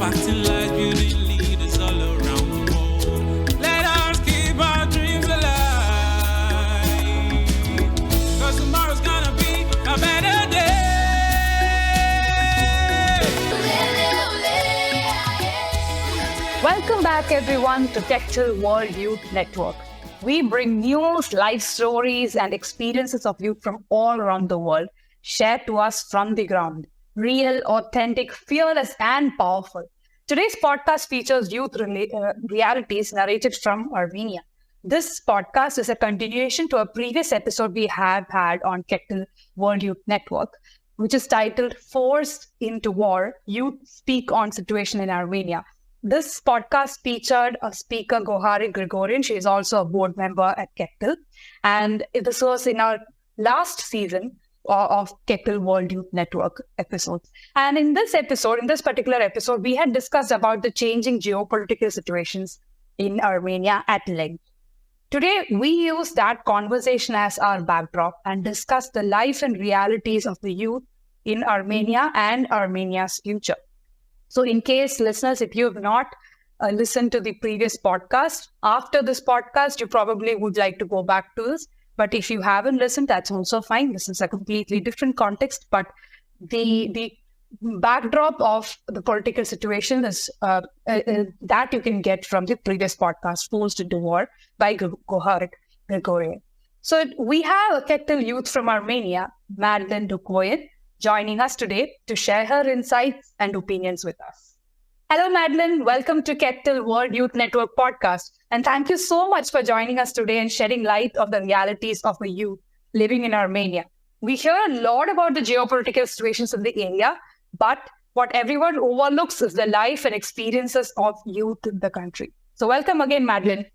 Spotting lights, beauty leaders all around the world. Let us keep our dreams alive. Cause tomorrow's gonna be a better day. Welcome back everyone to Kectil World Youth Network. We bring news, life stories and experiences of youth from all around the world, shared to us from the ground. Real, authentic, fearless and powerful. Today's podcast features youth realities narrated from Armenia. This podcast is a continuation to a previous episode we have had on Kectil World Youth Network, which is titled Forced into War, Youth Speak on Situation in Armenia. This podcast featured a speaker, Gohari Gregorian. She is also a board member at Kectil. And this was in our last season of Kectil World Youth Network episodes. And in this particular episode, we had discussed about the changing geopolitical situations in Armenia at length. Today, we use that conversation as our backdrop and discuss the life and realities of the youth in Armenia and Armenia's future. So in case listeners, if you have not listened to the previous podcast, after this podcast, you probably would like to go back to this. But if you haven't listened, that's also fine. This is a completely different context. But the backdrop of the political situation is that you can get from the previous podcast, Forced into War by Gohari Gregorian. So we have a Kectil youth from Armenia, Madlen Dokhoyan, joining us today to share her insights and opinions with us. Hello, Madlen. Welcome to Kectil World Youth Network podcast. And thank you so much for joining us today and shedding light of the realities of the youth living in Armenia. We hear a lot about the geopolitical situations in the area, but what everyone overlooks is the life and experiences of youth in the country. So welcome again, Madlen.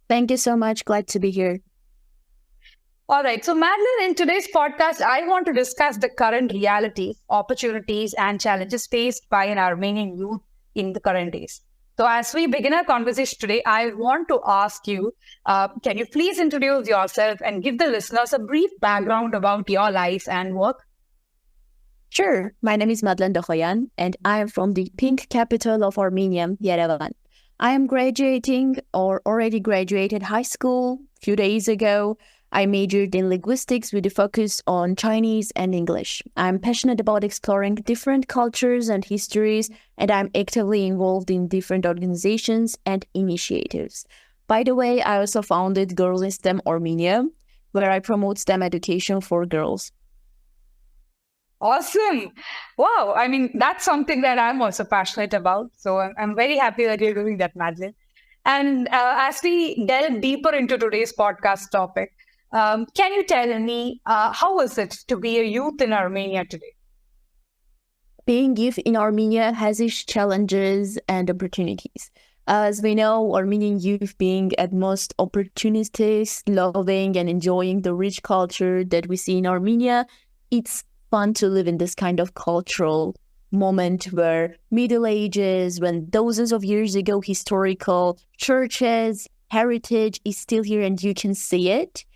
Thank you so much. Glad to be here. All right. So, Madlen, in today's podcast, I want to discuss the current realities, opportunities, and challenges faced by an Armenian youth in the current days. So, as we begin our conversation today, I want to ask you, can you please introduce yourself and give the listeners a brief background about your life and work? Sure. My name is Madlen Dokhoyan, and I am from the pink capital of Armenia, Yerevan. I am graduating or already graduated high school a few days ago. I majored in linguistics with a focus on Chinese and English. I'm passionate about exploring different cultures and histories, and I'm actively involved in different organizations and initiatives. By the way, I also founded Girls in STEM Armenia, where I promote STEM education for girls. Awesome. Wow. I mean, that's something that I'm also passionate about. So I'm very happy that you're doing that, Madlen. And as we delve deeper into today's podcast topic, can you tell me how is it to be a youth in Armenia today? Being youth in Armenia has its challenges and opportunities. As we know, Armenian youth being at most opportunistic, loving and enjoying the rich culture that we see in Armenia, it's fun to live in this kind of cultural moment where Middle Ages, when thousands of years ago, historical churches, heritage is still here and you can see it.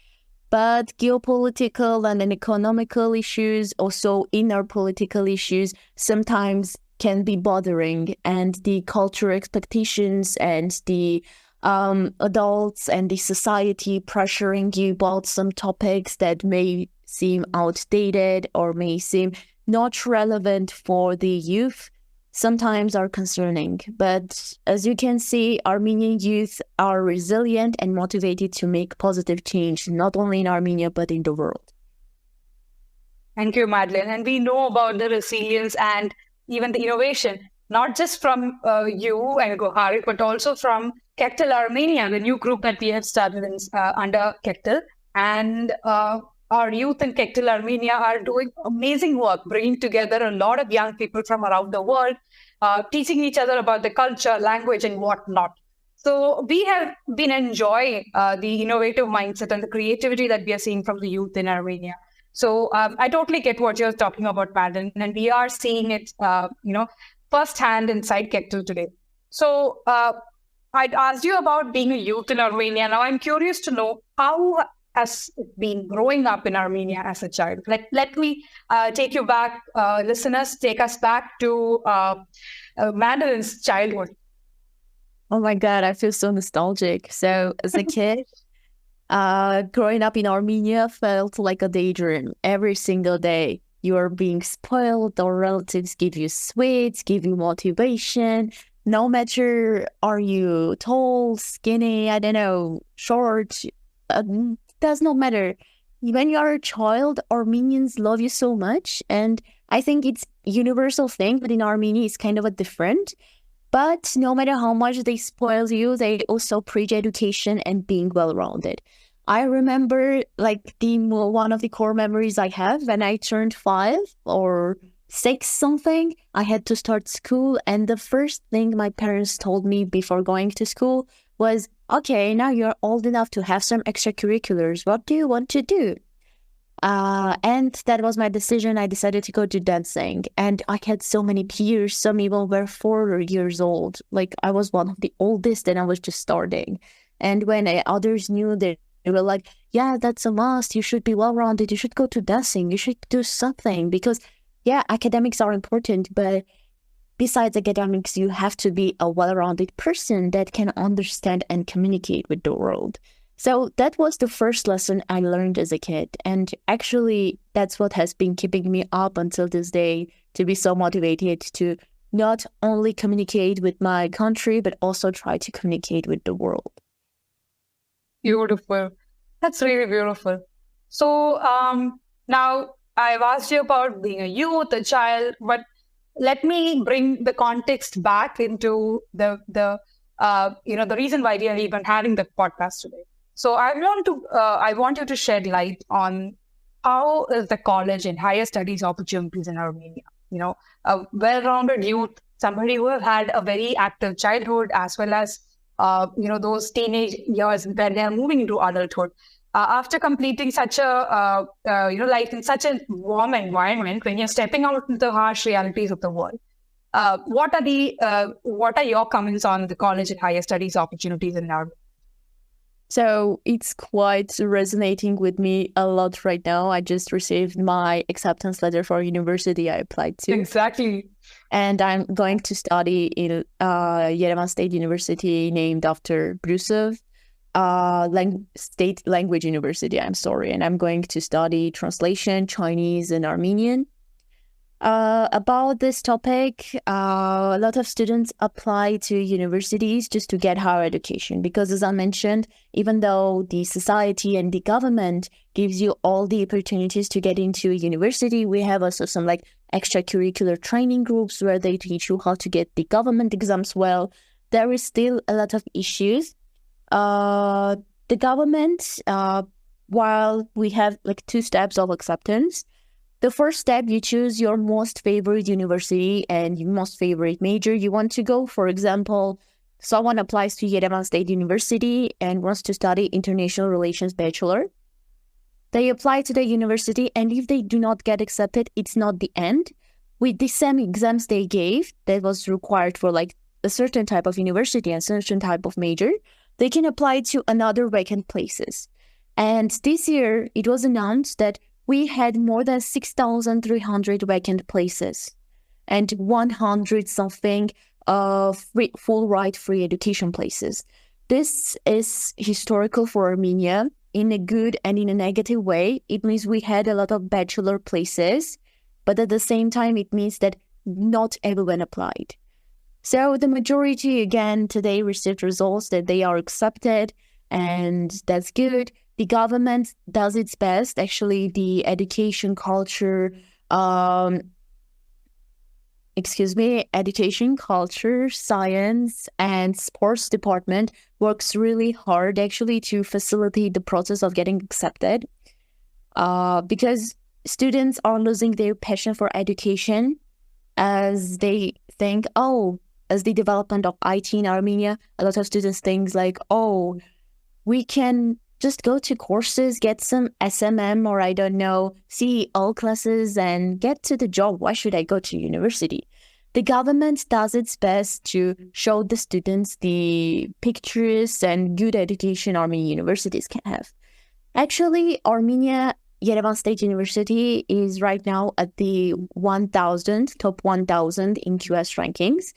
But geopolitical and economical issues, also inner political issues, sometimes can be bothering, and the cultural expectations and the adults and the society pressuring you about some topics that may seem outdated or may seem not relevant for the youth sometimes are concerning. But as you can see, Armenian youth are resilient and motivated to make positive change, not only in Armenia, but in the world. Thank you, Madlen. And we know about the resilience and even the innovation, not just from you and Gohari, but also from Kectil Armenia, the new group that we have started under Kectil. And our youth in Kectil Armenia are doing amazing work, bringing together a lot of young people from around the world, teaching each other about the culture, language, and whatnot. So we have been enjoying the innovative mindset and the creativity that we are seeing from the youth in Armenia. So I totally get what you're talking about, Madlen, and we are seeing it, firsthand inside Kectil today. So I'd asked you about being a youth in Armenia. Now I'm curious to know how has been growing up in Armenia as a child? Let me take you back, listeners, take us back to Madlen's childhood. Oh my God, I feel so nostalgic. So as a kid, growing up in Armenia felt like a daydream. Every single day, you are being spoiled. Our relatives give you sweets, give you motivation. No matter are you tall, skinny, I don't know, short, does not matter. When you are a child, Armenians love you so much, and I think it's universal thing. But in Armenia, it's kind of a different. But no matter how much they spoil you, they also preach education and being well-rounded. I remember like one of the core memories I have when I turned 5 or 6 something, I had to start school. And the first thing my parents told me before going to school was, okay, now you're old enough to have some extracurriculars. What do you want to do? And that was my decision. I decided to go to dancing, and I had so many peers. Some even were 4 years old. Like I was one of the oldest, and I was just starting. And when others knew, they were like, "Yeah, that's a must. You should be well-rounded. You should go to dancing. You should do something because, yeah, academics are important, but besides academics, you have to be a well-rounded person that can understand and communicate with the world." So that was the first lesson I learned as a kid. And actually, that's what has been keeping me up until this day, to be so motivated to not only communicate with my country, but also try to communicate with the world. Beautiful. That's really beautiful. So now I've asked you about being a youth, a child, but let me bring the context back into the reason why we are even having the podcast today. So I want you to shed light on how is the college and higher studies opportunities in Armenia. A well-rounded youth, somebody who have had a very active childhood, as well as those teenage years when they are moving into adulthood. After completing such a life in such a warm environment, when you're stepping out into the harsh realities of the world, what are your comments on the college and higher studies opportunities in Armenia? So it's quite resonating with me a lot right now. I just received my acceptance letter for university I applied to. Exactly. And I'm going to study in Yerevan State University, named after Brusov, State Language University, I'm sorry. And I'm going to study translation, Chinese and Armenian. About this topic, a lot of students apply to universities just to get higher education because, as I mentioned, even though the society and the government gives you all the opportunities to get into a university, we have also some like extracurricular training groups where they teach you how to get the government exams well. There is still a lot of issues. The government, while we have like 2 steps of acceptance, the first step, you choose your most favorite university and your most favorite major you want to go. For example, someone applies to Yerevan State University and wants to study International Relations Bachelor. They apply to the university, and if they do not get accepted, it's not the end. With the same exams they gave, that was required for like a certain type of university and certain type of major, they can apply to another vacant places. And this year, it was announced that we had more than 6,300 vacant places and 100 something full ride free education places. This is historical for Armenia in a good and in a negative way. It means we had a lot of bachelor places, but at the same time, it means that not everyone applied. So the majority, again, today received results that they are accepted, and that's good. The government does its best. Actually, the education culture, science, and sports department works really hard actually to facilitate the process of getting accepted. Because students are losing their passion for education as they think, as the development of IT in Armenia, a lot of students think like, we can just go to courses, get some SMM or I don't know, CEO classes and get to the job. Why should I go to university? The government does its best to show the students the pictures and good education Armenian universities can have. Actually, Armenia Yerevan State University is right now at the top 1,000 in QS rankings.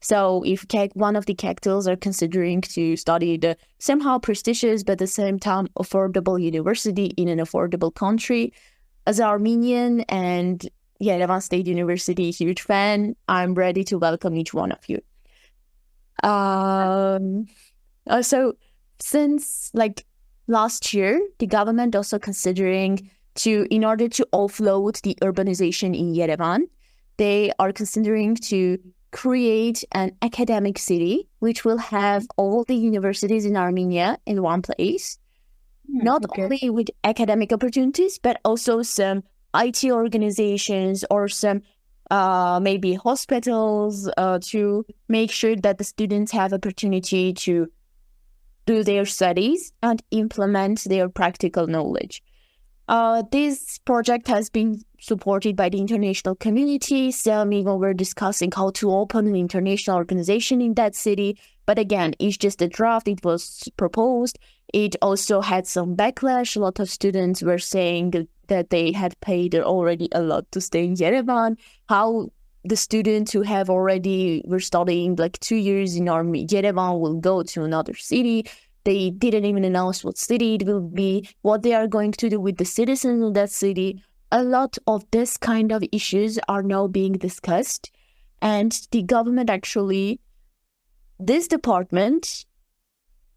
So if one of the capitals are considering to study the somehow prestigious but at the same time affordable university in an affordable country, as an Armenian and Yerevan State University huge fan, I'm ready to welcome each one of you. Also, since last year, the government also considering in order to offload the urbanization in Yerevan, they are considering to create an academic city, which will have all the universities in Armenia in one place. Not only with academic opportunities, but also some IT organizations or some maybe hospitals to make sure that the students have opportunity to do their studies and implement their practical knowledge. This project has been supported by the international community. Some even were discussing how to open an international organization in that city. But again, it's just a draft. It was proposed. It also had some backlash. A lot of students were saying that they had paid already a lot to stay in Yerevan. How the students who were studying 2 years in Yerevan will go to another city. They didn't even announce what city it will be, what they are going to do with the citizens of that city. A lot of this kind of issues are now being discussed. And the government this department,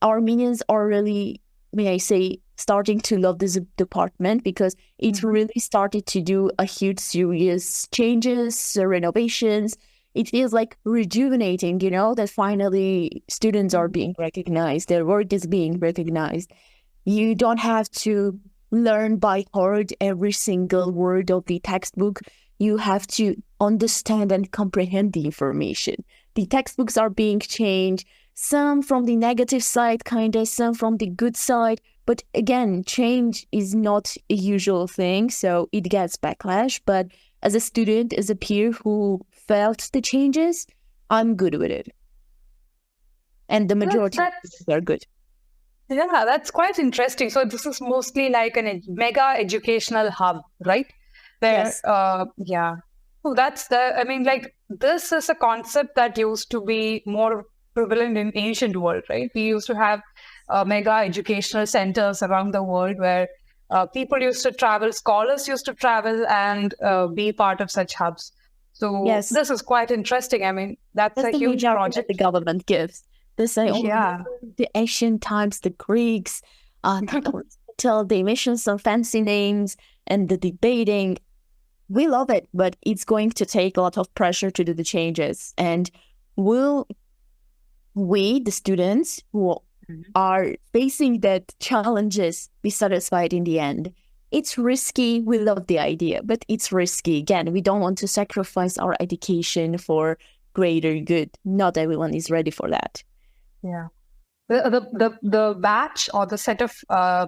Armenians are really, may I say, starting to love this department because it really started to do a huge serious changes, renovations. It feels rejuvenating, that finally students are being recognized, their work is being recognized. You don't have to learn by heart every single word of the textbook. You have to understand and comprehend the information. The textbooks are being changed, some from the negative side, some from the good side. But again, change is not a usual thing, so it gets backlash. But as a student, as a peer who felt the changes, I'm good with it. And the majority are good. Yeah, that's quite interesting. So this is mostly like a mega educational hub, right? Yes. Yeah. Oh, this is a concept that used to be more prevalent in ancient world, right? We used to have mega educational centers around the world where people used to travel, scholars used to travel and be part of such hubs. So yes, this is quite interesting. That's a huge project the government gives. They say, the ancient times, the Greeks, they mention some fancy names and the debating. We love it, but it's going to take a lot of pressure to do the changes. And will we, the students who are facing that challenges, be satisfied in the end? It's risky. We love the idea, but it's risky. Again, we don't want to sacrifice our education for greater good. Not everyone is ready for that. Yeah. The batch or the set of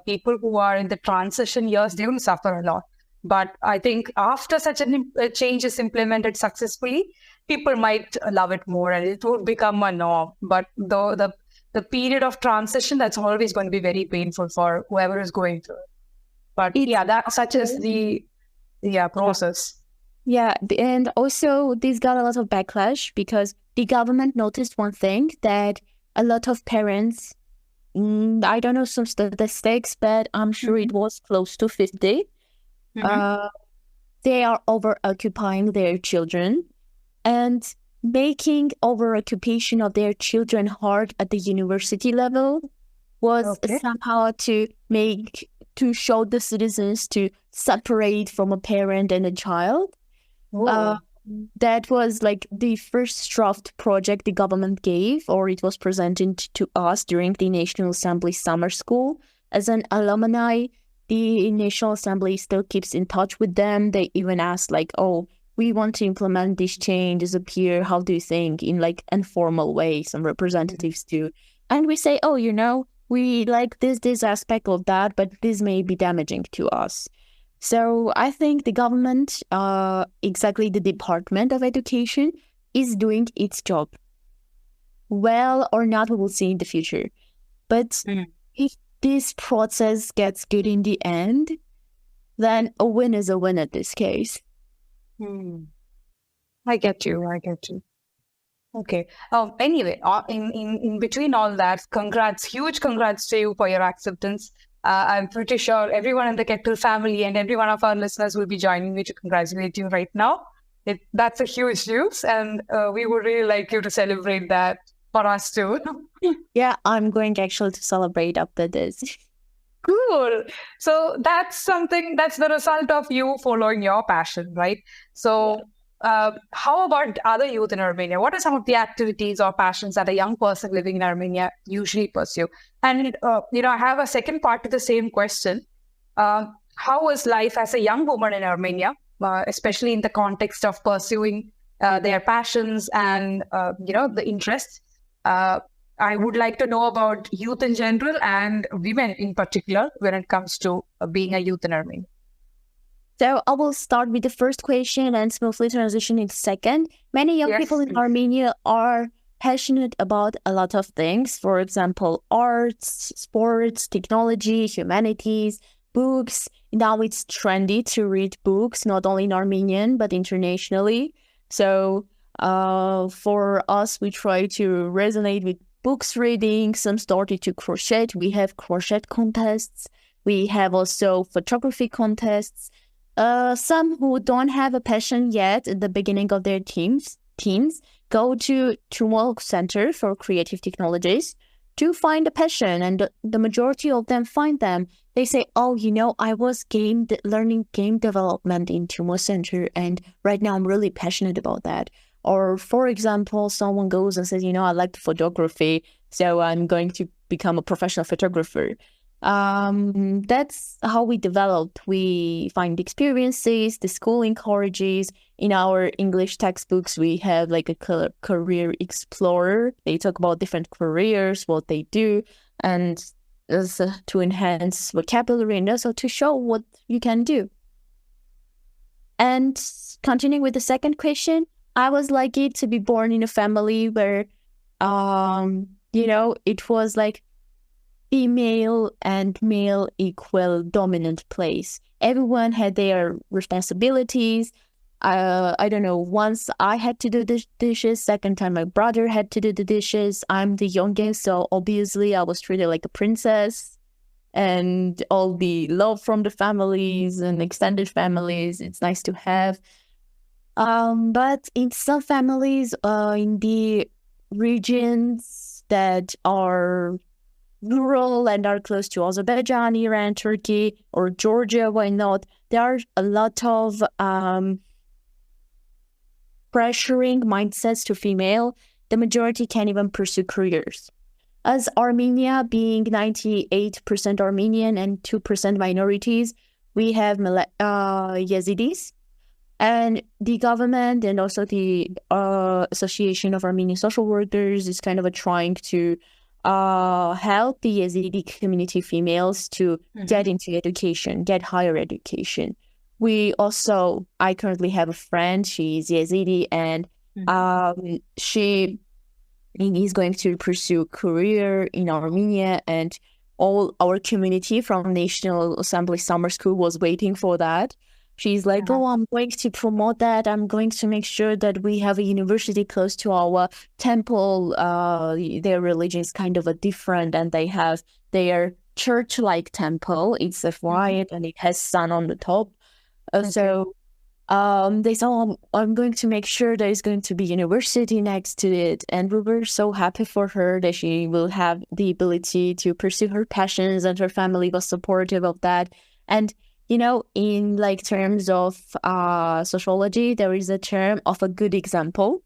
people who are in the transition years, they will suffer a lot. But I think after such a change is implemented successfully, people might love it more and it would become a norm. But the period of transition, that's always going to be very painful for whoever is going through it. But such is the process. Yeah, and also this got a lot of backlash because the government noticed one thing, that a lot of parents, I don't know some statistics, but I'm sure it was close to 50. They are over-occupying their children and making over-occupation of their children hard at the university level was somehow to show the citizens to separate from a parent and a child. That was the first draft project the government gave, or it was presented to us during the National Assembly Summer School. As an alumni, the National Assembly still keeps in touch with them. They even asked we want to implement this change as a peer. How do you think? In informal way, some representatives do. And we say, we like this aspect of that, but this may be damaging to us. So I think the government, exactly the Department of Education, is doing its job. Well or not, we will see in the future. But if this process gets good in the end, then a win is a win in this case. I get you. Okay. Anyway, in between all that, huge congrats to you for your acceptance. I'm pretty sure everyone in the Kettle family and every one of our listeners will be joining me to congratulate you right now. That's a huge news, and we would really like you to celebrate that for us too. Yeah, I'm going actually to celebrate after this. Cool. So that's the result of you following your passion, right? So how about other youth in Armenia? What are some of the activities or passions that a young person living in Armenia usually pursue? And, I have a second part to the same question. How was life as a young woman in Armenia, especially in the context of pursuing their passions and, the interests? I would like to know about youth in general and women in particular when it comes to being a youth in Armenia. So I will start with the first question and smoothly transition into second. Many young people in Armenia are passionate about a lot of things. For example, arts, sports, technology, humanities, books. Now it's trendy to read books, not only in Armenian, but internationally. So for us, we try to resonate with books reading. Some started to crochet. We have crochet contests. We have also photography contests. Some who don't have a passion yet at the beginning of their teens go to Turmel Center for Creative Technologies to find a passion, and the majority of them find them. They say, I was learning game development in Turmel Center, and right now I'm really passionate about that. Or, for example, someone goes and says, I like photography, so I'm going to become a professional photographer. That's how we developed. We find experiences, the school encourages. In our English textbooks, we have like a career explorer. They talk about different careers, what they do, and to enhance vocabulary and also to show what you can do. And continuing with the second question, I was lucky to be born in a family where, it was like female and male equal dominant place. Everyone had their responsibilities. I don't know, once I had to do the dishes, second time my brother had to do the dishes. I'm the youngest, so obviously I was treated like a princess. And all the love from the families and extended families, it's nice to have. But in some families, in the regions that are rural and are close to Azerbaijan, Iran, Turkey, or Georgia, why not? There are a lot of pressuring mindsets to female. The majority can't even pursue careers. As Armenia being 98% Armenian and 2% minorities, we have Yazidis. And the government and also the Association of Armenian Social Workers is kind of trying to help the Yazidi community females to get into education, get higher education. I currently have a friend, she's Yazidi, and she is going to pursue a career in Armenia, and all our community from National Assembly Summer School was waiting for that. She's like, I'm going to promote that. I'm going to make sure that we have a university close to our temple. Their religion is kind of a different, and they have their church-like temple. It's a white and it has sun on the top. So they said, I'm going to make sure there's going to be university next to it. And we were so happy for her that she will have the ability to pursue her passions, and her family was supportive of that. And in terms of sociology, there is a term of a good example.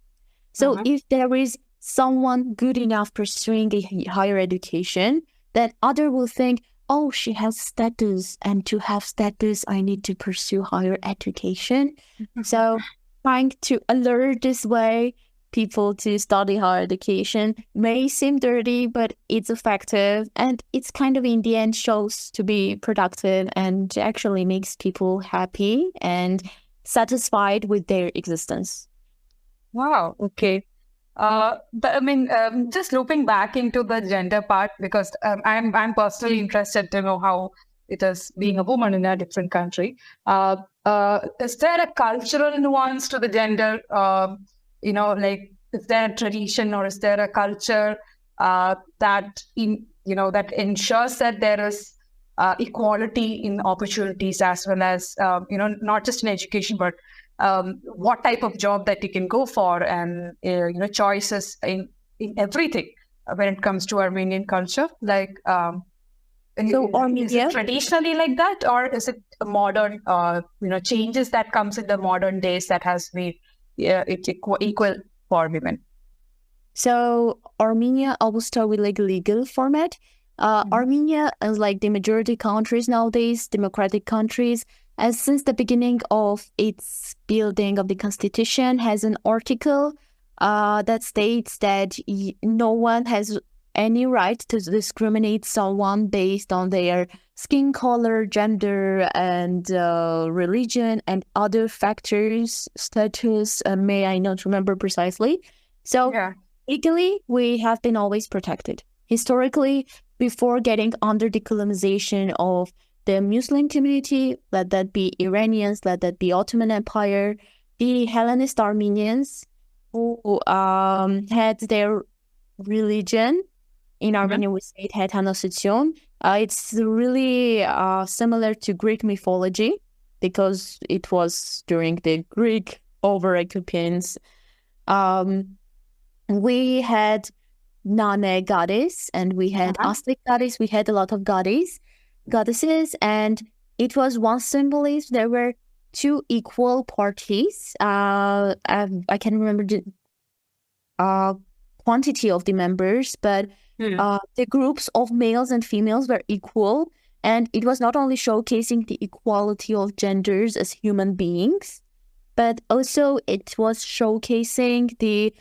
So if there is someone good enough pursuing a higher education, then other will think, she has status, and to have status, I need to pursue higher education. So trying to alert this way people to study higher education may seem dirty, but it's effective, and it's kind of in the end shows to be productive and actually makes people happy and satisfied with their existence. Wow. Okay. But I mean, just looping back into the gender part, because I'm personally interested to know how it is being a woman in a different country. Is there a cultural nuance to the gender? Like, is there a tradition or is there a culture that ensures that there is equality in opportunities, as well as not just in education, but what type of job that you can go for, and choices in everything when it comes to Armenian culture? Like, So is Armenia, it traditionally like that, or is it a modern changes that comes in the modern days that has made it equal for women? so Armenia, I will start with like legal format. Armenia, is like the majority countries nowadays, democratic countries, as since the beginning of its building of the constitution, has an article that states that no one has any right to discriminate someone based on their skin color, gender, and religion, and other factors, status, may I not remember precisely. So Yeah. legally, we have been always protected. Historically, before getting under the colonization of the Muslim community, let that be Iranians, let that be Ottoman Empire, the Hellenist Armenians who had their religion, in Armenia we say it had Hanositsion. It's really similar to Greek mythology, because it was during the Greek over-occupants. We had Nane goddess, and we had Aztec goddess. We had a lot of goddesses, and it was one symbolism. There were two equal parties. I can't remember the quantity of the members, but the groups of males and females were equal. And it was not only showcasing the equality of genders as human beings, but also it was showcasing the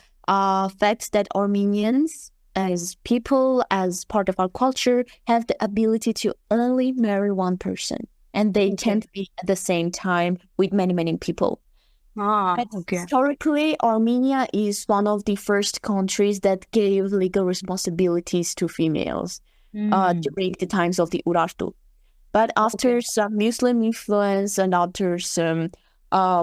fact that Armenians, as people, as part of our culture, have the ability to only marry one person. And they can't be at the same time with many, many people. Historically, Armenia is one of the first countries that gave legal responsibilities to females during the times of the Urartu. But after some Muslim influence and after some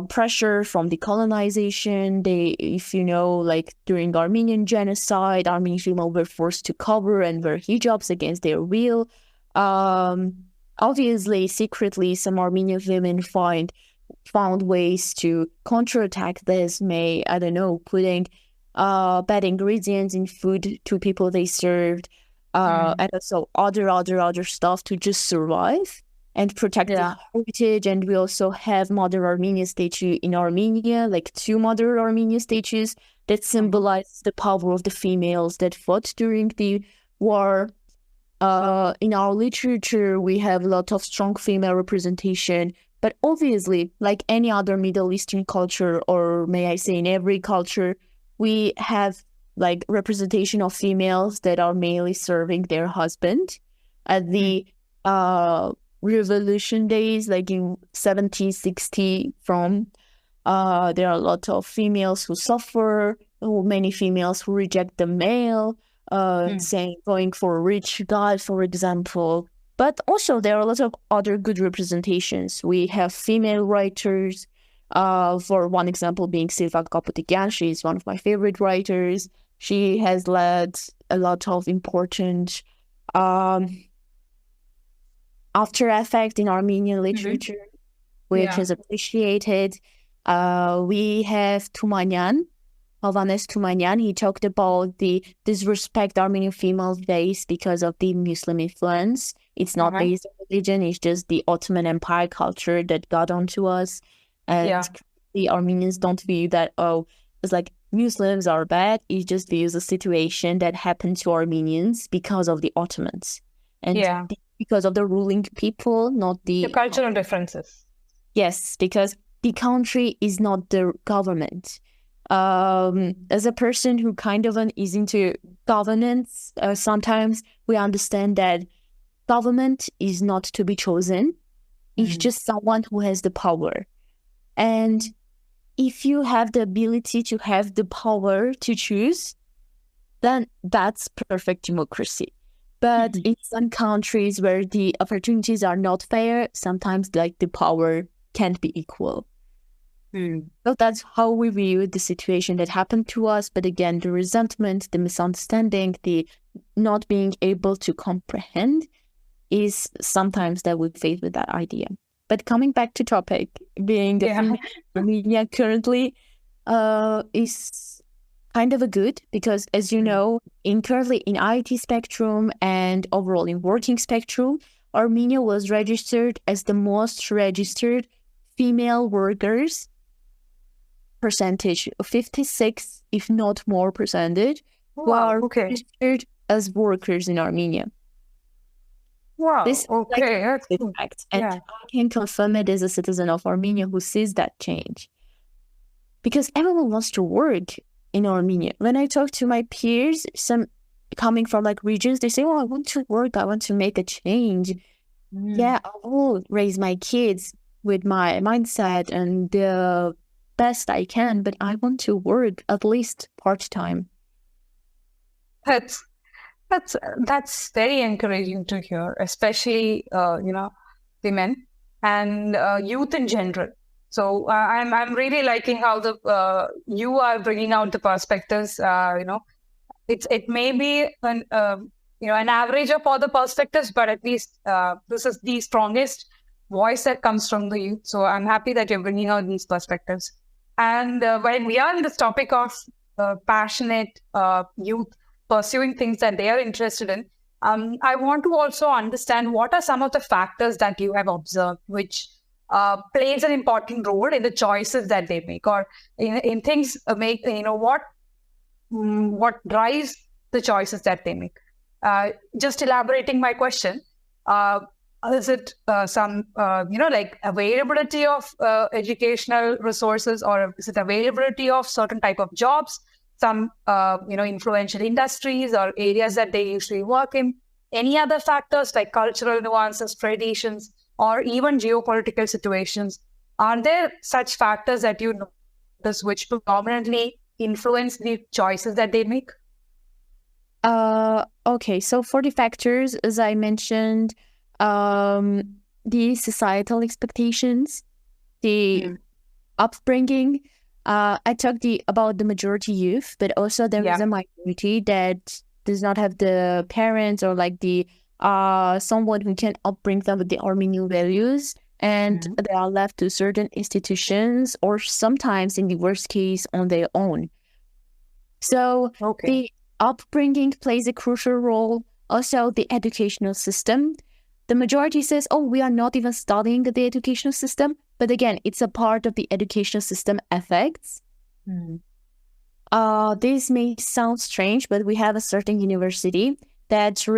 pressure from the colonization, like during Armenian genocide, Armenian women were forced to cover and wear hijabs against their will. Obviously, secretly, some Armenian women found ways to counterattack this, putting bad ingredients in food to people they served, and also other stuff to just survive and protect the heritage. And we also have Mother Armenia statue in Armenia, like two Mother Armenia statues that symbolize the power of the females that fought during the war. In our literature, we have a lot of strong female representation. But obviously, like any other Middle Eastern culture, or may I say in every culture, we have like representation of females that are mainly serving their husband. At the revolution days, like in 1760 there are a lot of females who suffer, many females who reject the male, going for a rich guy, for example. But also there are a lot of other good representations. We have female writers, for one example being Silva Kaputikyan. She is one of my favorite writers. She has led a lot of important after effect in Armenian literature, which is appreciated. We have Tumanyan, Hovannes Tumanyan. He talked about the disrespect Armenian females face because of the Muslim influence. It's not based on religion, it's just the Ottoman Empire culture that got onto us. And the Armenians don't view that, it's like Muslims are bad. It just views a situation that happened to Armenians because of the Ottomans. And because of the ruling people, not the cultural differences. Yes, because the country is not the government. As a person who kind of is into governance, sometimes we understand that government is not to be chosen. It's just someone who has the power. And if you have the ability to have the power to choose, then that's perfect democracy. But in some countries where the opportunities are not fair, sometimes like the power can't be equal. So that's how we view the situation that happened to us. But again, the resentment, the misunderstanding, the not being able to comprehend is sometimes that we face with that idea. But coming back to topic, being the Armenia currently is kind of a good, because as you know, currently in IT spectrum and overall in working spectrum, Armenia was registered as the most registered female workers percentage, 56, if not more percentage, who are registered as workers in Armenia. Wow. This That's a fact. And I can confirm it as a citizen of Armenia who sees that change. Because everyone wants to work in Armenia. When I talk to my peers, some coming from like regions, they say, "Oh, I want to work. I want to make a change. Yeah, I will raise my kids with my mindset and the best I can, but I want to work at least part-time." That's very encouraging to hear, especially women and youth in general. So I'm really liking how you are bringing out the perspectives. It may be an average of all the perspectives, but at least this is the strongest voice that comes from the youth. So I'm happy that you're bringing out these perspectives. And when we are in this topic of passionate youth pursuing things that they are interested in, I want to also understand what are some of the factors that you have observed which plays an important role in the choices that they make, or in things what drives the choices that they make. Just elaborating my question, is it some availability of educational resources, or is it availability of certain type of jobs, some influential industries or areas that they usually work in? Any other factors like cultural nuances, traditions, or even geopolitical situations? Are there such factors that you notice which predominantly influence the choices that they make? Okay, so for the factors, as I mentioned, the societal expectations, the upbringing. I talked about the majority youth, but also there is a minority that does not have the parents or like the someone who can upbring them with the Armenian values, and they are left to certain institutions, or sometimes in the worst case on their own. So the upbringing plays a crucial role. Also the educational system. The majority says, "Oh, we are not even studying the educational system," but again, it's a part of the educational system effects. This may sound strange, but we have a certain university that's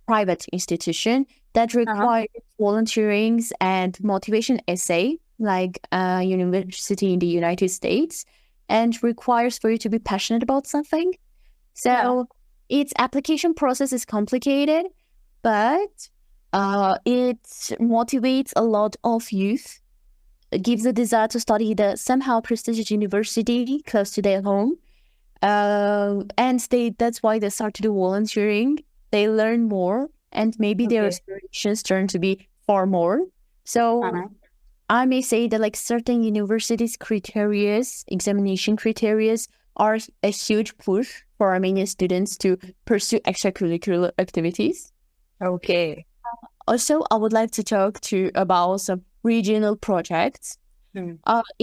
private institution that requires volunteerings and motivation essay, like a university in the United States, and requires for you to be passionate about something. So its application process is complicated, but it motivates a lot of youth. It gives a desire to study the somehow prestigious university close to their home. And that's why they start to do volunteering. They learn more, and maybe their aspirations turn to be far more. So I may say that like certain universities' examination criteria are a huge push for Armenian students to pursue extracurricular activities. Also, I would like to talk about some regional projects. In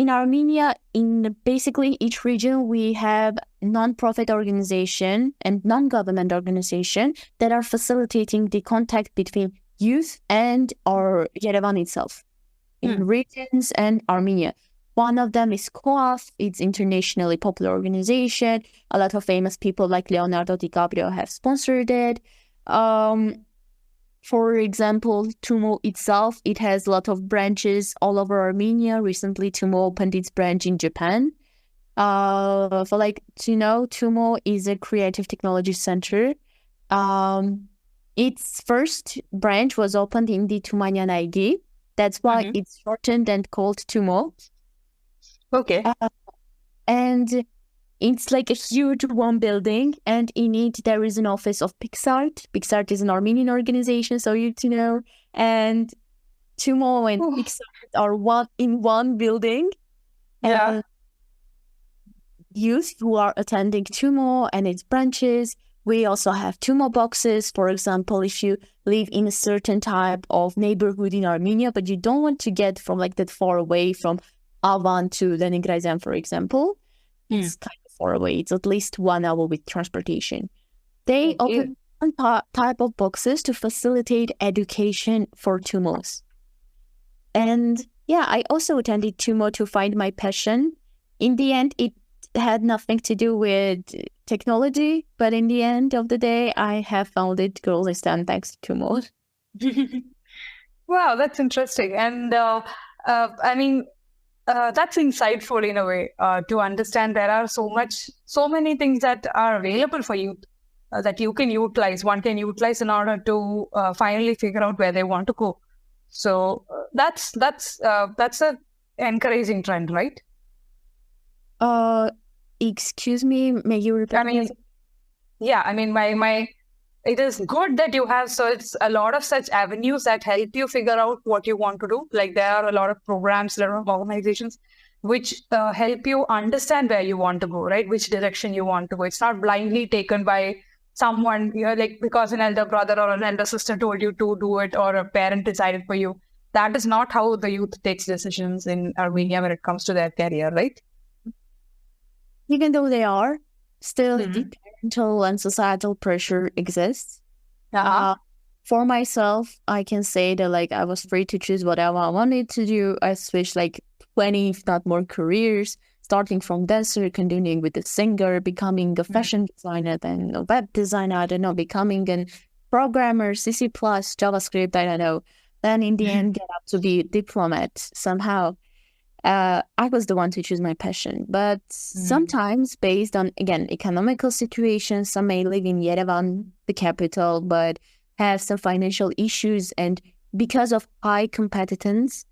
Armenia, in basically each region, we have non-profit organization and non-government organization that are facilitating the contact between youth and our Yerevan itself in regions and Armenia. One of them is COAF. It's internationally popular organization. A lot of famous people like Leonardo DiCaprio have sponsored it. For example, TUMO itself, it has a lot of branches all over Armenia. Recently, TUMO opened its branch in Japan. TUMO is a creative technology center. Its first branch was opened in the Tumanian ID. That's why it's shortened and called TUMO. And it's like a huge one building, and in it there is an office of Pixart. Pixart is an Armenian organization, so you to know. And Tumo and Pixart are in one building. Yeah. And youth who are attending Tumo and its branches. We also have Tumo boxes. For example, if you live in a certain type of neighborhood in Armenia, but you don't want to get from like that far away from Avan to Leningrad, for example, it's kind of far away. It's at least 1 hour with transportation. They open one type of boxes to facilitate education for Tumos. And yeah, I also attended Tumo to find my passion. In the end, it had nothing to do with technology, but in the end of the day, I have found it Kyrgyzstan thanks to Tumo. Wow, that's interesting. And I mean, that's insightful in a way to understand there are so many things that are available for youth that you can utilize. One can utilize in order to finally figure out where they want to go. So that's a encouraging trend, right? Excuse me, may you repeat? I mean, yeah, I mean, it is good that you have, so it's a lot of such avenues that help you figure out what you want to do. Like there are a lot of programs, a lot of organizations which help you understand where you want to go, right? Which direction you want to go. It's not blindly taken by someone, like because an elder brother or an elder sister told you to do it or a parent decided for you. That is not how the youth takes decisions in Armenia when it comes to their career, right? Even though they are, still the parental and societal pressure exists. For myself, I can say that like I was free to choose whatever I wanted to do. I switched like 20, if not more, careers, starting from dancer, continuing with the singer, becoming a fashion designer, then a web designer, I don't know, becoming a programmer, CC+, JavaScript, I don't know. Then in the end, get up to be a diplomat somehow. I was the one to choose my passion. But sometimes based on, again, economical situations, some may live in Yerevan, the capital, but have some financial issues and because of high competence,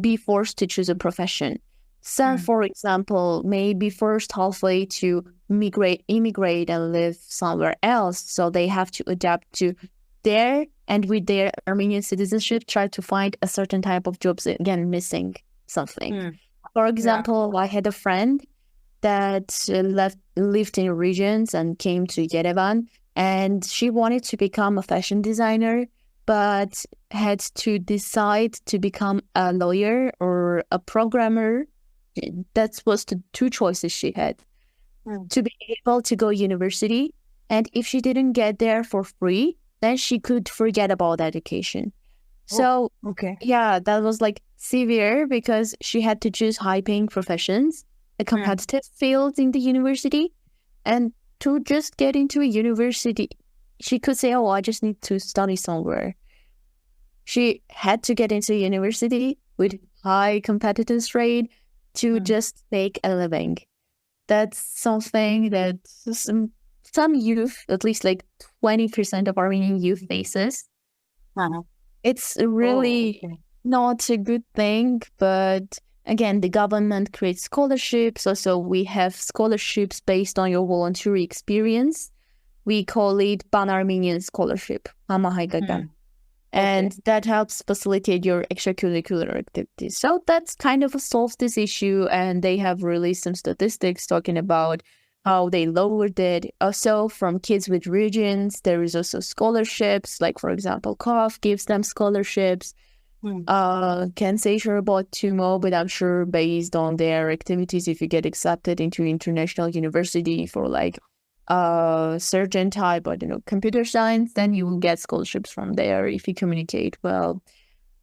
be forced to choose a profession. Some, for example, may be forced halfway to immigrate and live somewhere else. So they have to adapt to there and with their Armenian citizenship, try to find a certain type of jobs, again, missing something. For example, I had a friend that lived in regions and came to Yerevan, and she wanted to become a fashion designer, but had to decide to become a lawyer or a programmer. That was the two choices she had. To be able to go university, and if she didn't get there for free, then she could forget about education. So, yeah, that was like severe because she had to choose high-paying professions, a competitive field in the university, and to just get into a university, she could say, oh, I just need to study somewhere. She had to get into a university with high competitiveness rate to just make a living. That's something that some youth, at least like 20% of Armenian youth faces. It's really not a good thing, but again, the government creates scholarships. Also, we have scholarships based on your voluntary experience. We call it Pan-Armenian Scholarship, and that helps facilitate your extracurricular activities. So that's kind of solves this issue, and they have released some statistics talking about how they lowered it. Also, from kids with regions, there is also scholarships. Like, for example, KOF gives them scholarships. Can't say sure about Tumo, but I'm sure based on their activities, if you get accepted into international university for like a certain type, I don't know, computer science, then you will get scholarships from there if you communicate well.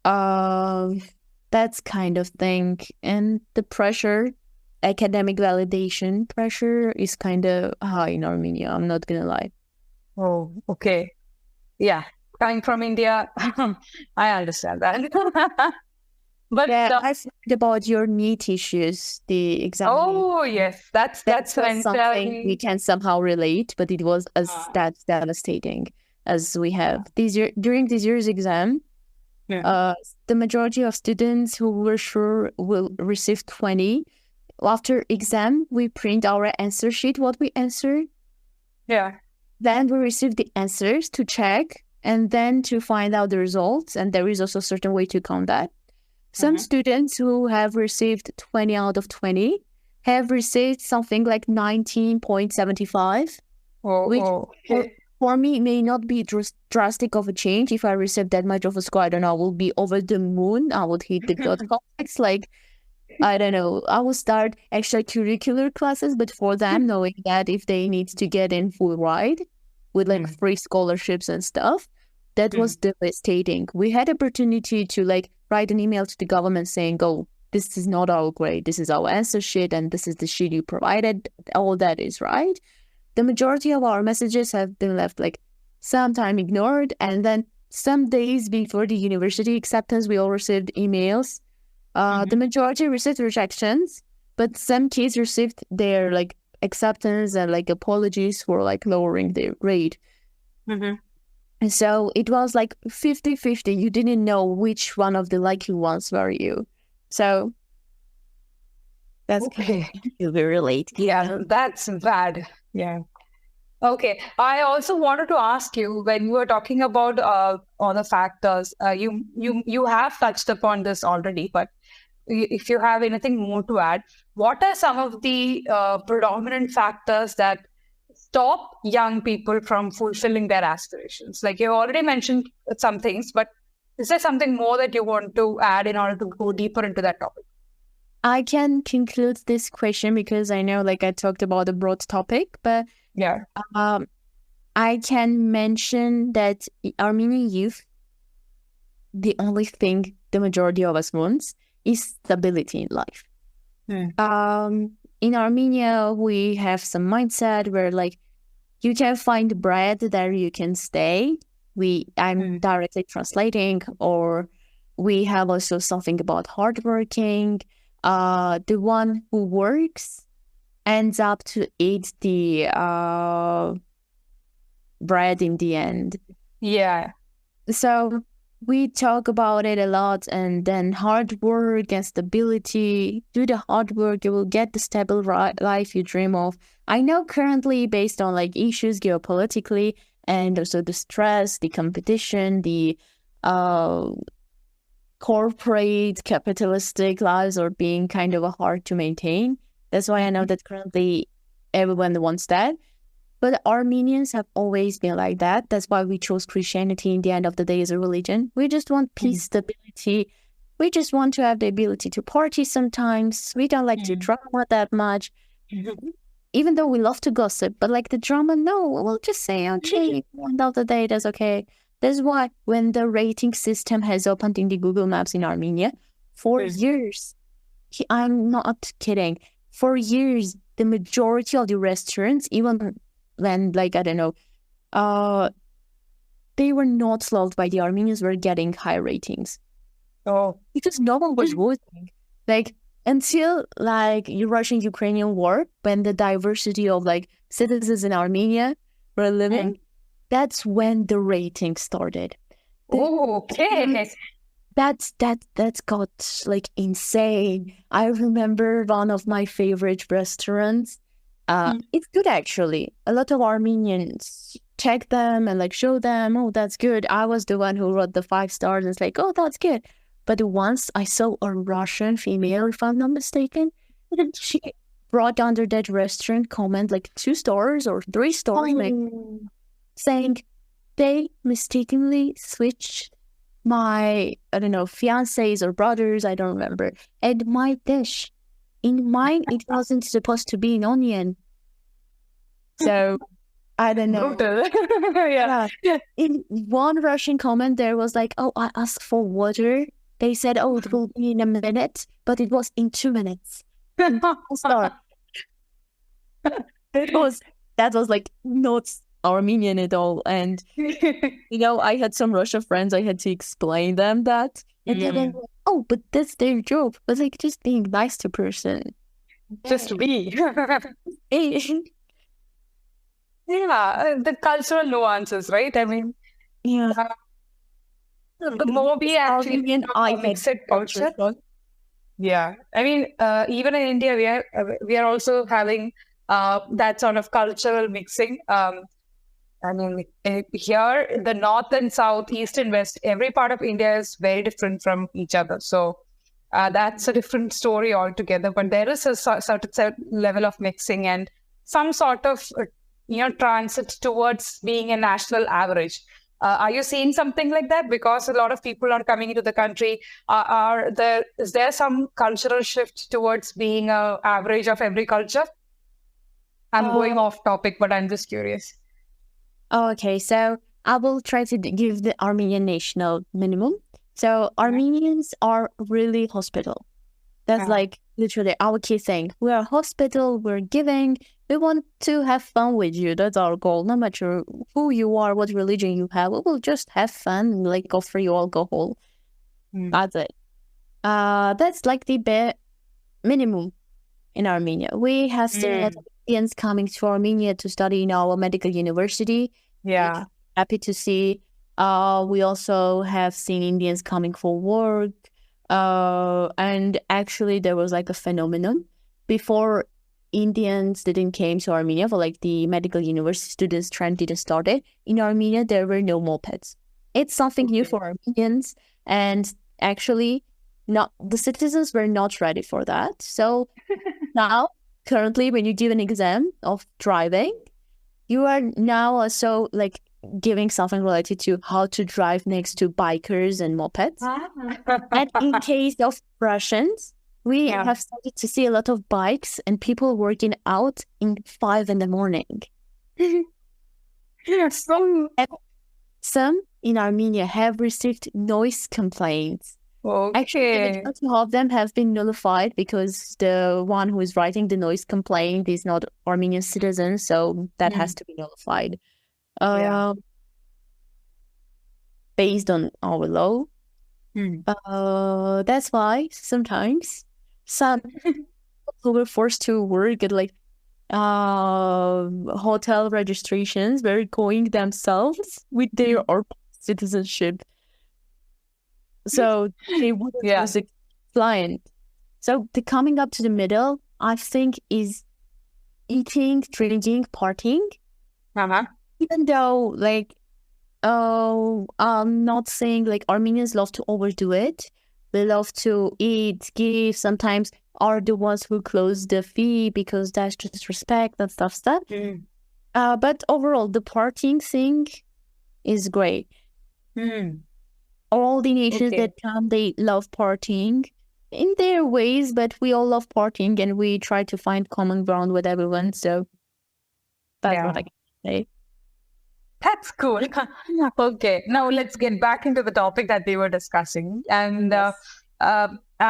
That's kind of thing. And the pressure, academic validation pressure is kind of high in Armenia. I'm not gonna lie. Oh, okay. Yeah. Coming from India, I understand that. But yeah, I've heard about your NEET issues, the exam. Oh, yes. That's something we can somehow relate, but it was as that devastating as we have. During this year's exam, the majority of students who were sure will receive 20 after exam, we print our answer sheet, what we answered. Yeah. Then we receive the answers to check and then to find out the results. And there is also a certain way to count that. Some students who have received 20 out of 20 have received something like 19.75, which for me may not be drastic of a change. If I receive that much of a score, I don't know, I will be over the moon. I would hit the God complex. Like, I don't know, I will start extracurricular classes, but for them, knowing that if they need to get in full ride with like free scholarships and stuff, that was devastating. We had opportunity to like write an email to the government saying, oh, this is not our grade, this is our answer sheet, and this is the sheet you provided. All that is right. The majority of our messages have been left like sometime ignored, and then some days before the university acceptance, we all received emails. The majority received rejections, but some kids received their like acceptance and like apologies for like lowering their grade. And so it was like 50-50. You didn't know which one of the lucky ones were you. So that's very late. Yeah, that's bad. Yeah. Okay. I also wanted to ask you, when you were talking about all the factors, you have touched upon this already, but if you have anything more to add, what are some of the predominant factors that stop young people from fulfilling their aspirations? Like you already mentioned some things, but is there something more that you want to add in order to go deeper into that topic? I can conclude this question because I know like I talked about a broad topic, but yeah, I can mention that Armenian youth, the only thing the majority of us wants is stability in life. In Armenia, we have some mindset where like you can find bread there, you can stay. I'm directly translating, or we have also something about hardworking. The one who works ends up to eat the bread in the end. Yeah. So we talk about it a lot, and then hard work and stability. Do the hard work, you will get the stable life you dream of. I know currently, based on like issues geopolitically and also the stress, the competition, the corporate capitalistic lives are being kind of hard to maintain. That's why I know that currently everyone wants that. But Armenians have always been like that. That's why we chose Christianity in the end of the day as a religion. We just want peace, stability. We just want to have the ability to party sometimes. We don't like to drama that much. Even though we love to gossip, but like the drama, no, we'll just say, okay, at the end of the day, that's okay. That's why when the rating system has opened in the Google Maps in Armenia, for years, I'm not kidding, for years, the majority of the restaurants, even when, like, I don't know, they were not loved by the Armenians, were getting high ratings. Oh. Because no one was voting. Like, until, like, Russian-Ukrainian war, when the diversity of, like, citizens in Armenia were living, that's when the rating started. Okay. That's got, like, insane. I remember one of my favorite restaurants. It's good, actually. A lot of Armenians check them and like show them, oh, that's good. I was the one who wrote the 5 stars and it's like, oh, that's good. But once I saw a Russian female, if I'm not mistaken, she brought under that restaurant comment like 2 stars or 3 stars, like, saying they mistakenly switched my, I don't know, fiancés or brothers, I don't remember, and my dish. In mine, it wasn't supposed to be an onion. So, I don't know. Yeah. In one Russian comment, there was like, oh, I asked for water. They said, oh, it will be in a minute, but it was in 2 minutes. Sorry. That was like not Armenian at all. And, you know, I had some Russian friends, I had to explain them that. And then they were like, oh, but that's their job. But like, just being nice to person. Just be. Yeah, the cultural nuances, right? I mean, the more we actually Armenian mix it culture. Yeah, I mean, even in India, we are also having that sort of cultural mixing. I mean, here, the north and south, east and west, every part of India is very different from each other. So that's a different story altogether. But there is a certain level of mixing and some sort of, transit towards being a national average. Are you seeing something like that? Because a lot of people are coming into the country. Is there some cultural shift towards being an average of every culture? I'm going off topic, but I'm just curious. Okay, so I will try to give the Armenian national minimum. So Armenians are really hospitable. That's like literally our key thing. We are hospitable, we're giving, we want to have fun with you. That's our goal. No matter who you are, what religion you have, we will just have fun, like offer you alcohol. That's it. That's like the bare minimum in Armenia. We have seen a lot of Indians coming to Armenia to study in our medical university. Yeah. Happy to see. We also have seen Indians coming for work. And actually there was like a phenomenon before Indians didn't came to Armenia, for like the medical university students trend didn't start it. In Armenia, there were no mopeds. It's something new for Armenians, and actually not the citizens were not ready for that. So now currently when you give an exam of driving, you are now also like giving something related to how to drive next to bikers and mopeds. And in case of Russians, we have started to see a lot of bikes and people working out in 5 a.m. Some in Armenia have received noise complaints. Actually, two of them have been nullified because the one who is writing the noise complaint is not Armenian citizen, so that has to be nullified. Based on our law. That's why sometimes some who were forced to work at like hotel registrations were going themselves with their citizenship. So they wouldn't use a client. So the coming up to the middle, I think, is eating, drinking, partying. Even though like I'm not saying like Armenians love to overdo it. They love to eat, give, sometimes are the ones who close the fee because that's just respect and stuff. But overall, the partying thing is great. All the nations that come, they love partying in their ways, but we all love partying and we try to find common ground with everyone. So that's what I can say. That's cool. Okay, now let's get back into the topic that we were discussing. And I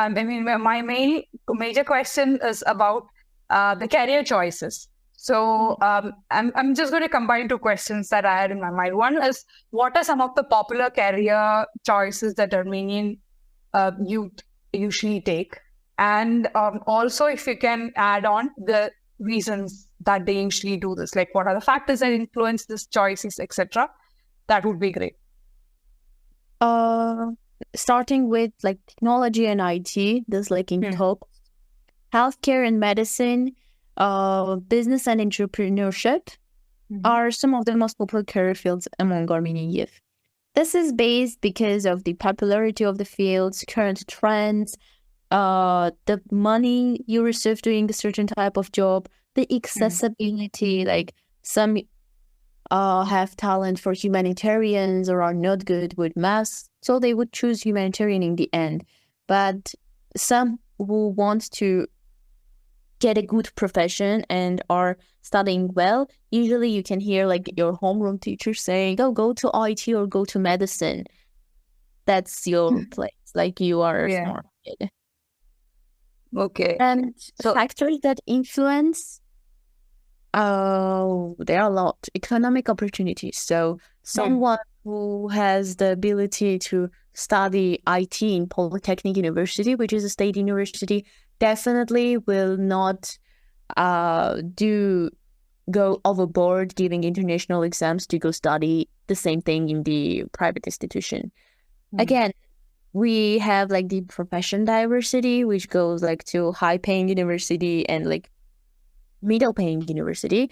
mean, my major question is about the career choices. So I'm just going to combine two questions that I had in my mind. One is, what are some of the popular career choices that Armenian youth usually take? And also, if you can add on the reasons that they usually do this, like what are the factors that influence these choices, etc. That would be great. Starting with like technology and IT, this like in top, healthcare and medicine, business and entrepreneurship are some of the most popular career fields among Armenian youth. This is based because of the popularity of the fields, current trends, the money you receive doing a certain type of job, the accessibility, like some have talent for humanitarians or are not good with maths, so they would choose humanitarian in the end. But some who want to get a good profession and are studying well, usually you can hear like your homeroom teacher saying, oh, go to IT or go to medicine. That's your place, like you are smart kid. Okay. And factors that influence, there are a lot. Economic opportunities. So someone who has the ability to study IT in Polytechnic University, which is a state university, definitely will not go overboard giving international exams to go study the same thing in the private institution. Again, we have like the profession diversity, which goes like to high paying university and like middle paying university.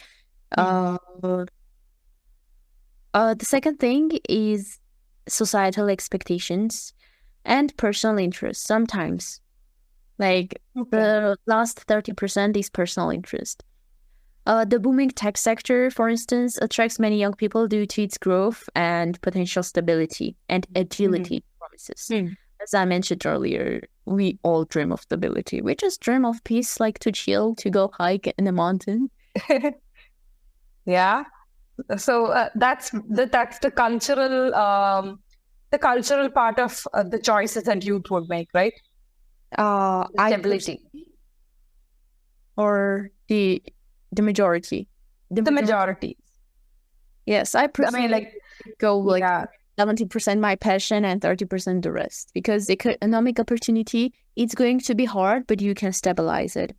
The second thing is societal expectations and personal interest sometimes. Like the last 30% is personal interest. The booming tech sector, for instance, attracts many young people due to its growth and potential stability and agility promises. As I mentioned earlier, we all dream of stability. We just dream of peace, like to chill, to go hike in a mountain. Yeah. So that's the cultural part of the choices that youth would make, right? Stability. Or the majority. The majority. Yes, I mean, like go like 70% my passion and 30% the rest, because economic opportunity, it's going to be hard, but you can stabilize it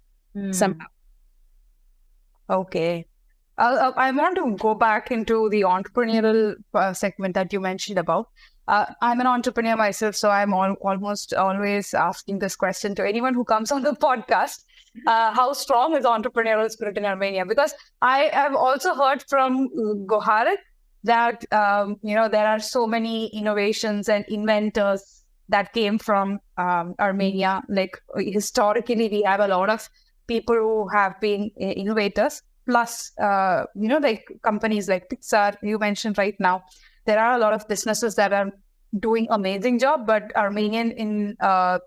somehow. Okay. I want to go back into the entrepreneurial segment that you mentioned about. I'm an entrepreneur myself, so I'm almost always asking this question to anyone who comes on the podcast. How strong is entrepreneurial spirit in Armenia? Because I have also heard from Goharet that there are so many innovations and inventors that came from Armenia. Like historically, we have a lot of people who have been innovators. Plus, like companies like Pixar, you mentioned right now, there are a lot of businesses that are doing amazing job, but Armenian in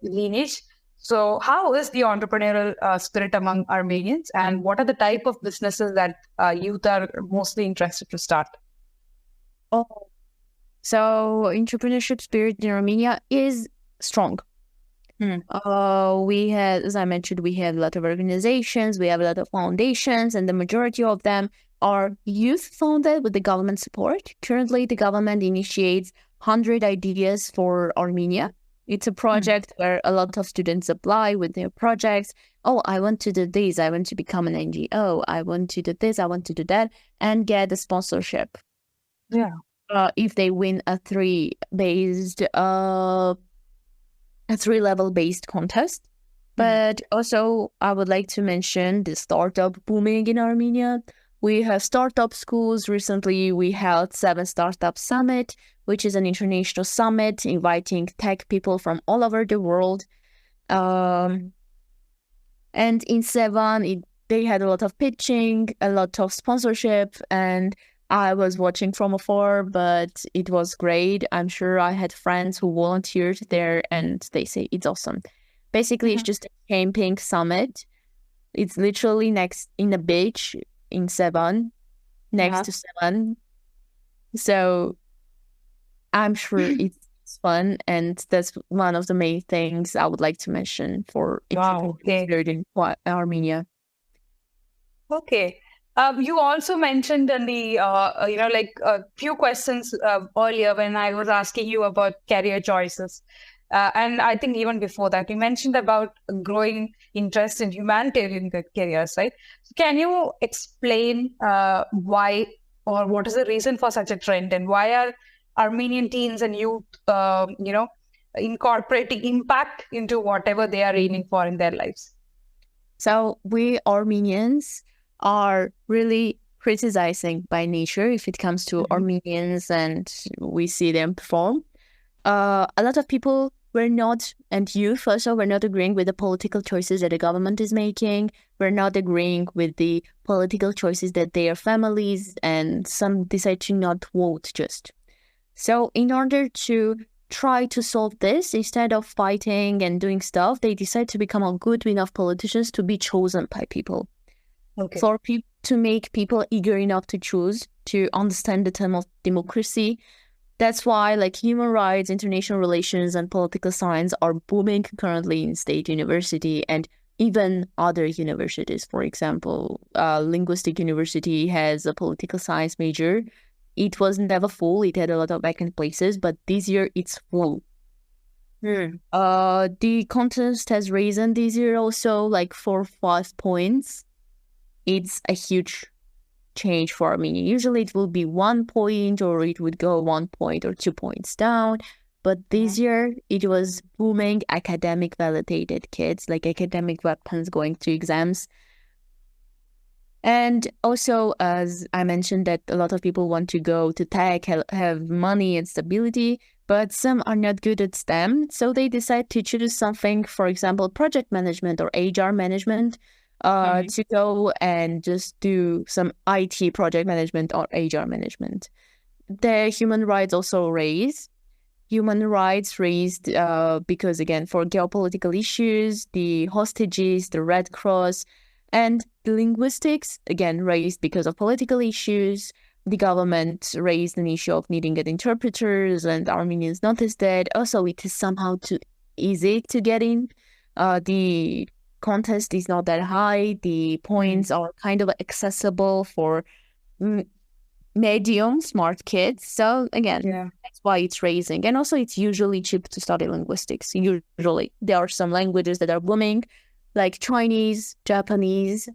lineage. So how is the entrepreneurial spirit among Armenians, and what are the type of businesses that youth are mostly interested to start? So entrepreneurship spirit in Armenia is strong. We had, as I mentioned, we have a lot of organizations, we have a lot of foundations, and the majority of them are youth funded with the government support. Currently, the government initiates 100 ideas for Armenia. It's a project where a lot of students apply with their projects. Oh, I want to do this. I want to become an NGO. I want to do this. I want to do that, and get a sponsorship. Yeah. If they win a three-level based contest. But also, I would like to mention the startup booming in Armenia. We have startup schools. Recently, we held 7 Startup Summit, which is an international summit inviting tech people from all over the world. And in 7, they had a lot of pitching, a lot of sponsorship, and I was watching from afar, but it was great. I'm sure I had friends who volunteered there, and they say it's awesome. Basically, it's just a camping summit. It's literally next in the beach in Sevan, next to Sevan. So I'm sure it's fun, and that's one of the main things I would like to mention for in Armenia. Okay. You also mentioned in the, a few questions earlier when I was asking you about career choices. And I think even before that, you mentioned about growing interest in humanitarian careers, right? So can you explain why or what is the reason for such a trend, and why are Armenian teens and youth, incorporating impact into whatever they are aiming for in their lives? So we Armenians are really criticizing by nature if it comes to Armenians, and we see them perform. A lot of people were not, and youth also, were not agreeing with the political choices that the government is making. We're not agreeing with the political choices that their families, and some decide to not vote just. So in order to try to solve this, instead of fighting and doing stuff, they decide to become good enough politicians to be chosen by people. Okay. For people to make people eager enough to choose, to understand the term of democracy. That's why like human rights, international relations, and political science are booming currently in state university and even other universities. For example, Linguistic University has a political science major. It was never full. It had a lot of vacant places, but this year it's full. The contest has risen this year also like 4 or 5 points. It's a huge change for Armenia. Usually it will be 1 point, or it would go 1 point or 2 points down. But this year, it was booming academic validated kids, like academic weapons going to exams. And also, as I mentioned, that a lot of people want to go to tech, have money and stability, but some are not good at STEM. So they decide to choose something, for example, project management or HR management, to go and just do some IT project management or HR management. The human rights also raised. Human rights raised because, again, for geopolitical issues, the hostages, the Red Cross, and the linguistics, again, raised because of political issues. The government raised an issue of needing get interpreters, and Armenians noticed that. Also, it is somehow too easy to get in. The contest is not that high. The points are kind of accessible for medium smart kids. So again, that's why it's raising. And also, it's usually cheap to study linguistics. Usually, there are some languages that are booming, like Chinese, Japanese,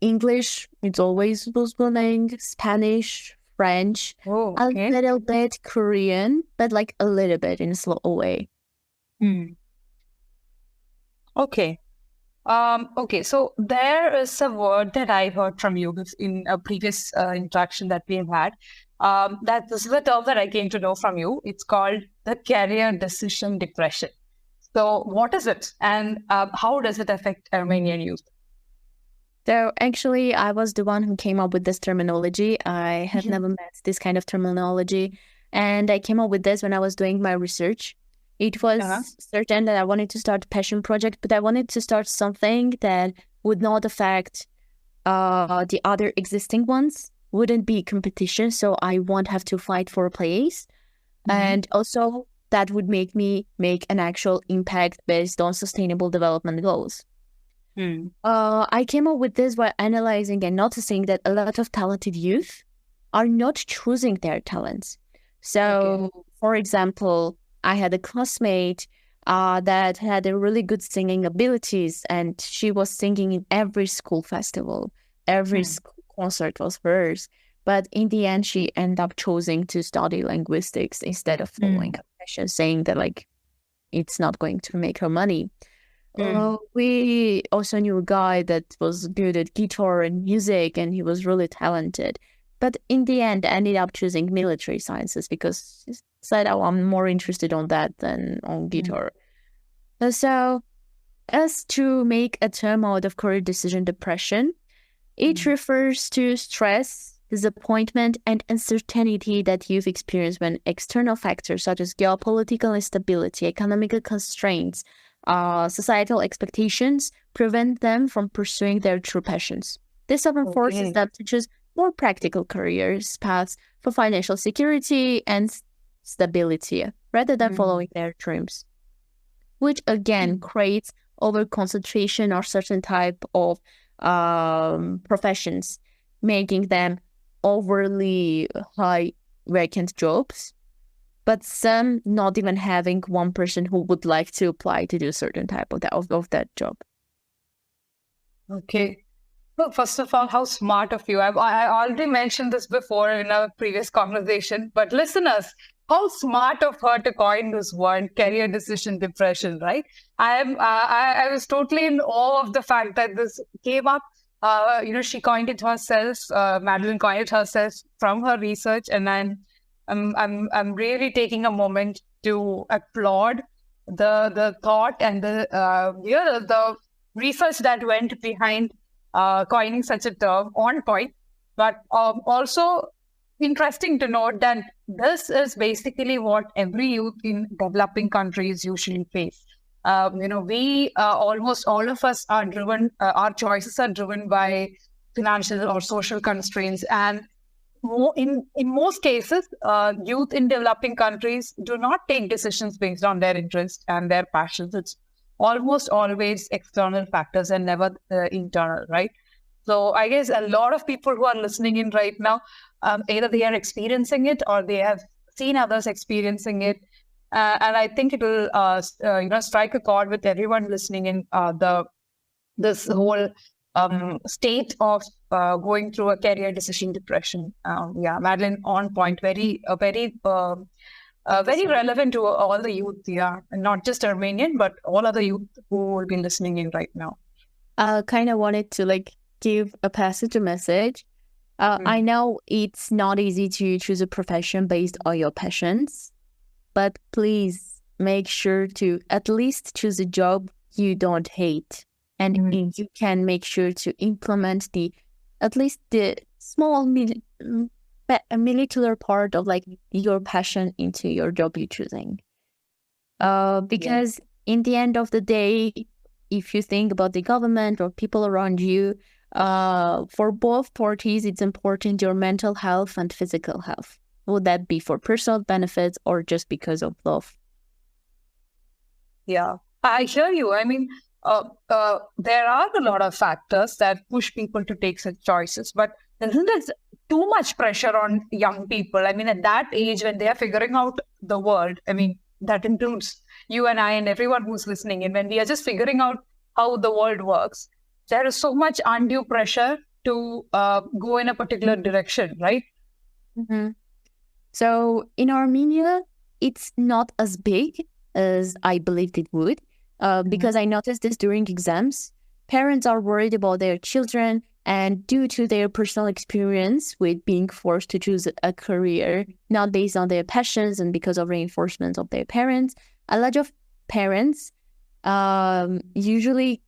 English. It's always was booming. Spanish, French, a little bit Korean, but like a little bit in a slow way. Okay. Okay, so there is a word that I heard from you in a previous interaction that we've had. That this is a term that I came to know from you. It's called the career decision depression. So what is it, and how does it affect Armenian youth? So actually, I was the one who came up with this terminology. I have never met this kind of terminology, and I came up with this when I was doing my research. It was certain that I wanted to start a passion project, but I wanted to start something that would not affect the other existing ones, wouldn't be competition, so I won't have to fight for a place. And also, that would make me make an actual impact based on sustainable development goals. I came up with this by analyzing and noticing that a lot of talented youth are not choosing their talents. So, for example, I had a classmate that had a really good singing abilities, and she was singing in every school festival. Every school concert was hers. But in the end, she ended up choosing to study linguistics instead of following her passion, saying that like it's not going to make her money. We also knew a guy that was good at guitar and music, and he was really talented. But in the end, ended up choosing military sciences because he said, "Oh, I'm more interested on that than on guitar." So, as to make a term out of career decision depression, it refers to stress, disappointment, and uncertainty that youth experience when external factors such as geopolitical instability, economic constraints, societal expectations prevent them from pursuing their true passions. This often forces them to choose more practical careers paths for financial security and stability rather than following their dreams, which again creates over-concentration or certain type of professions, making them overly high vacant jobs, but some not even having one person who would like to apply to do a certain type of that job. Okay. Well, first of all, how smart of you. I already mentioned this before in a previous conversation, but listeners, how smart of her to coin this word, career decision depression, right? I was totally in awe of the fact that this came up. She coined it herself. Madlen coined it herself from her research, and I'm really taking a moment to applaud the thought and the research that went behind coining such a term on point. But also interesting to note that this is basically what every youth in developing countries usually face. We almost all of us are driven, our choices are driven by financial or social constraints. And in most cases, youth in developing countries do not take decisions based on their interests and their passions. It's almost always external factors and never internal, right? So I guess a lot of people who are listening in right now, either they are experiencing it or they have seen others experiencing it. And I think it will, strike a chord with everyone listening in this whole state of going through a career decision depression. Madlen, on point, very relevant to all the youth, and not just Armenian, but all other youth who will be listening in right now. I kind of wanted to give a passage, a message. I know it's not easy to choose a profession based on your passions, but please make sure to at least choose a job you don't hate. And you can make sure to implement at least the small molecular part of your passion into your job you're choosing. Because in the end of the day, if you think about the government or people around you, for both parties, it's important your mental health and physical health. Would that be for personal benefits or just because of love? Yeah, I hear you. I mean, there are a lot of factors that push people to take such choices, but isn't there too much pressure on young people? I mean, at that age when they are figuring out the world, I mean, that includes you and I and everyone who's listening. And when we are just figuring out how the world works, there is so much undue pressure to go in a particular direction, right? So in Armenia, it's not as big as I believed it would. Because I noticed this during exams. Parents are worried about their children, and due to their personal experience with being forced to choose a career, not based on their passions and because of reinforcements of their parents, a lot of parents usually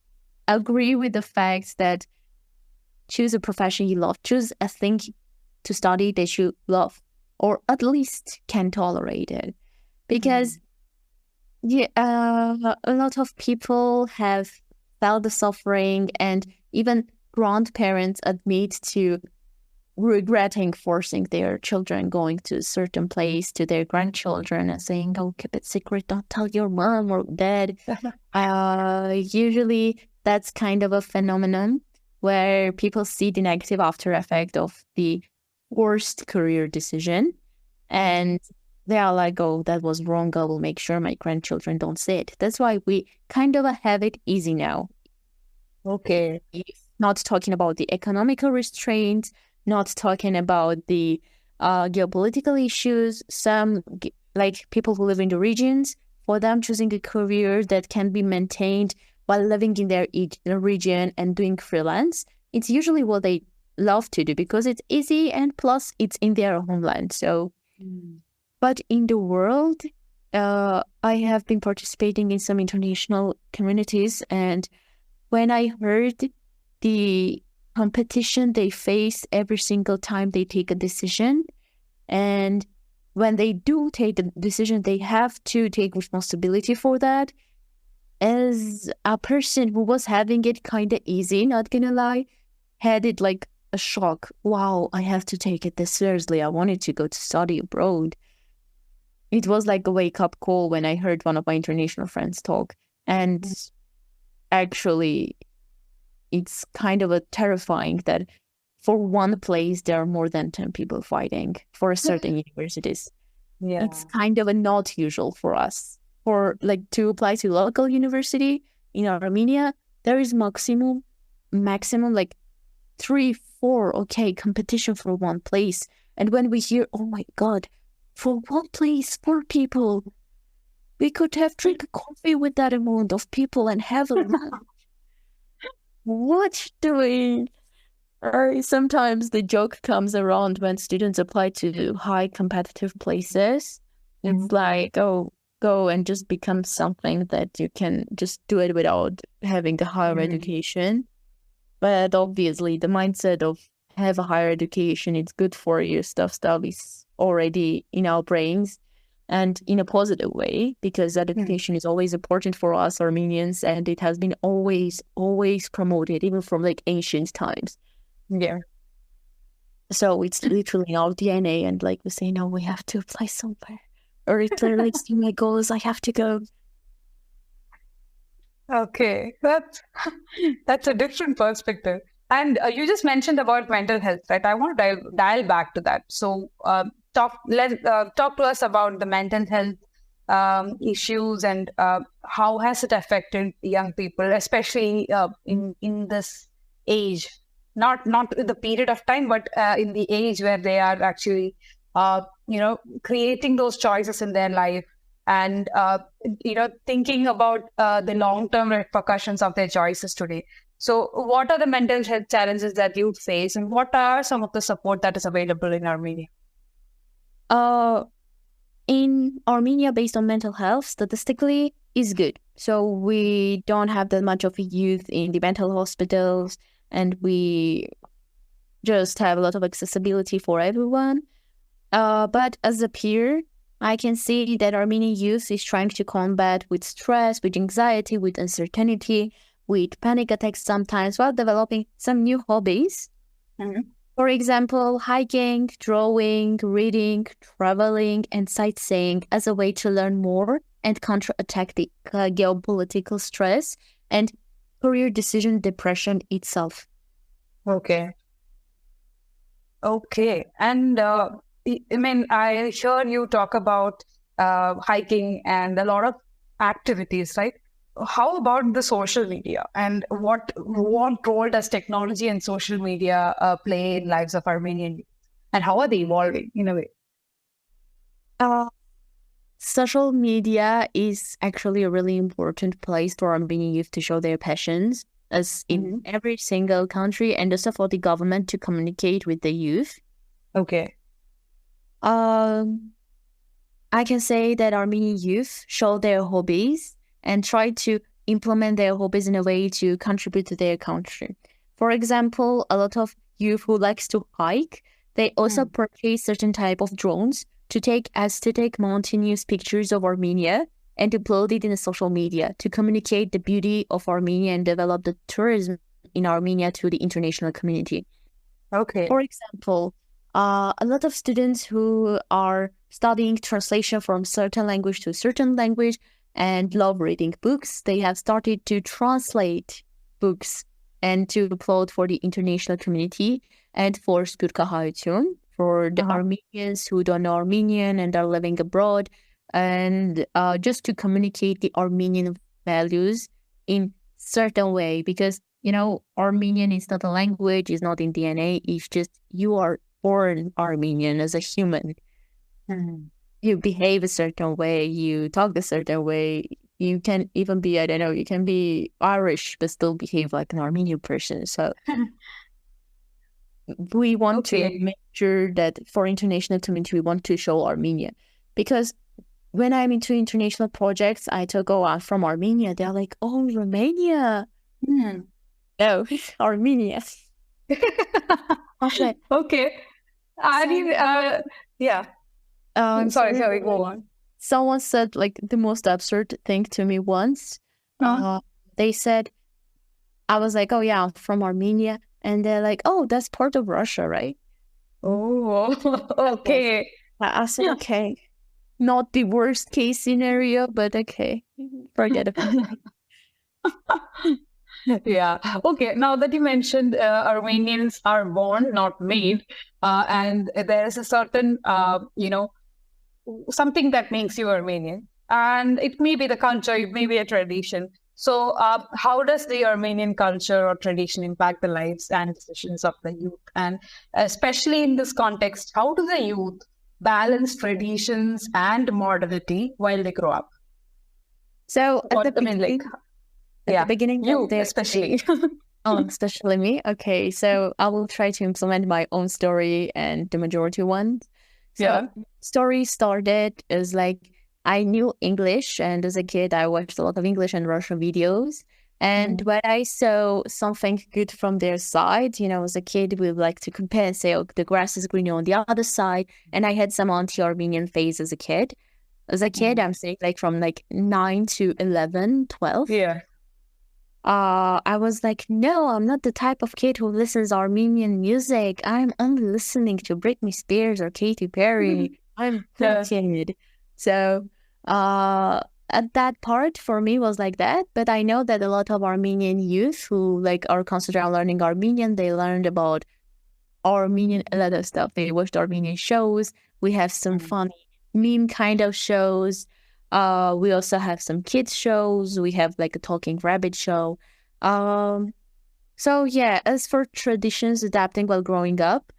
agree with the fact that choose a profession you love, choose a thing to study that you love, or at least can tolerate it. Because a lot of people have felt the suffering, and even grandparents admit to regretting forcing their children going to a certain place to their grandchildren and saying, "Oh, keep it secret, don't tell your mom or dad." Usually that's kind of a phenomenon where people see the negative after effect of the forced career decision, and they are like, "Oh, that was wrong. I will make sure my grandchildren don't see it." That's why we kind of have it easy now. Okay. Not talking about the economical restraints, not talking about the geopolitical issues. Some, people who live in the regions, for them choosing a career that can be maintained while living in their region and doing freelance, it's usually what they love to do because it's easy and plus it's in their homeland. So... But in the world, I have been participating in some international communities, and when I heard the competition they face every single time they take a decision, and when they do take the decision, they have to take responsibility for that. As a person who was having it kind of easy, not gonna lie, had it like a shock. Wow, I have to take it this seriously. I wanted to go to study abroad. It was like a wake-up call when I heard one of my international friends talk. And actually, it's kind of terrifying that for one place, there are more than 10 people fighting for a certain universities. Yeah. It's kind of not usual for us. For to apply to local university in Armenia, there is maximum 3-4 competition for one place. And when we hear, oh my God, for one place, 4 people, we could have drink a coffee with that amount of people and have a lunch. What doing? Sometimes the joke comes around when students apply to high competitive places. It's like, oh, go and just become something that you can just do it without having the higher education. But obviously the mindset of have a higher education, it's good for you, stuff is already in our brains and in a positive way, because education is always important for us Armenians, and it has been always promoted, even from ancient times. Yeah. So it's literally in our DNA, and we say, no, we have to apply somewhere. Or it relates to my goals, I have to go. Okay, that's a different perspective. And you just mentioned about mental health, right? I want to dial back to that. So talk to us about the mental health issues and how has it affected young people, especially in this age, not the period of time, but in the age where they are actually, creating those choices in their life, and thinking about the long-term repercussions of their choices today. So what are the mental health challenges that you face, and what are some of the support that is available in Armenia? In Armenia, based on mental health, statistically, is good. So we don't have that much of a youth in the mental hospitals, and we just have a lot of accessibility for everyone. But as a peer, I can see that Armenian youth is trying to combat with stress, with anxiety, with uncertainty, with panic attacks sometimes, while developing some new hobbies. Mm-hmm. For example, hiking, drawing, reading, traveling, and sightseeing as a way to learn more and counterattack the geopolitical stress and career decision depression itself. Okay. And I hear you talk about hiking and a lot of activities, right? How about the social media, and what role does technology and social media play in lives of Armenian youth, and how are they evolving in a way? Social media is actually a really important place for Armenian youth to show their passions, as in every single country, and also for the government to communicate with the youth. Okay. I can say that Armenian youth show their hobbies and try to implement their hobbies in a way to contribute to their country. For example, a lot of youth who likes to hike, they also purchase certain type of drones to take aesthetic mountainous pictures of Armenia and upload it in the social media to communicate the beauty of Armenia and develop the tourism in Armenia to the international community. Okay. For example, a lot of students who are studying translation from certain language to certain language and love reading books, they have started to translate books and to upload for the international community and for Skurka Hayatun, for the Armenians who don't know Armenian and are living abroad, and just to communicate the Armenian values in certain way, because, Armenian is not a language, it's not in DNA, it's just you are born Armenian as a human. You behave a certain way, you talk a certain way, you can even be, you can be Irish but still behave like an Armenian person. So we want to make sure that for international community, we want to show Armenia. Because when I'm into international projects, I talk, I'm from Armenia. They're like, oh, Romania. No, Armenia. Okay. I mean, yeah. I'm sorry, go on. Someone said like the most absurd thing to me once. They said, I was like, oh yeah, I'm from Armenia. And they're like, oh, that's part of Russia, right? Oh, okay. I said, okay. Not the worst case scenario, but okay. Forget about it. Yeah. Okay. Now that you mentioned Armenians are born, not made, and there is a certain, something that makes you Armenian, and it may be the culture, it may be a tradition. So how does the Armenian culture or tradition impact the lives and decisions of the youth? And especially in this context, how do the youth balance traditions and modernity while they grow up? So at the beginning, you especially. Especially me. Okay, so I will try to implement my own story and the majority ones. So story started as like, I knew English, and as a kid, I watched a lot of English and Russian videos. And when I saw something good from their side, as a kid, we would like to compare and say, oh, the grass is greener on the other side. And I had some anti-Armenian phase as a kid. As a kid, I'm saying like from like 9 to 11, 12. Yeah. I was like, no, I'm not the type of kid who listens Armenian music. I'm only listening to Britney Spears or Katy Perry. I'm that kid. So at that part for me was like that. But I know that a lot of Armenian youth who like are concentrating on learning Armenian, they learned about Armenian, a lot of stuff. They watched Armenian shows. We have some funny meme kind of shows. We also have some kids shows. We have like a talking rabbit show. So yeah, as for traditions adapting while growing up,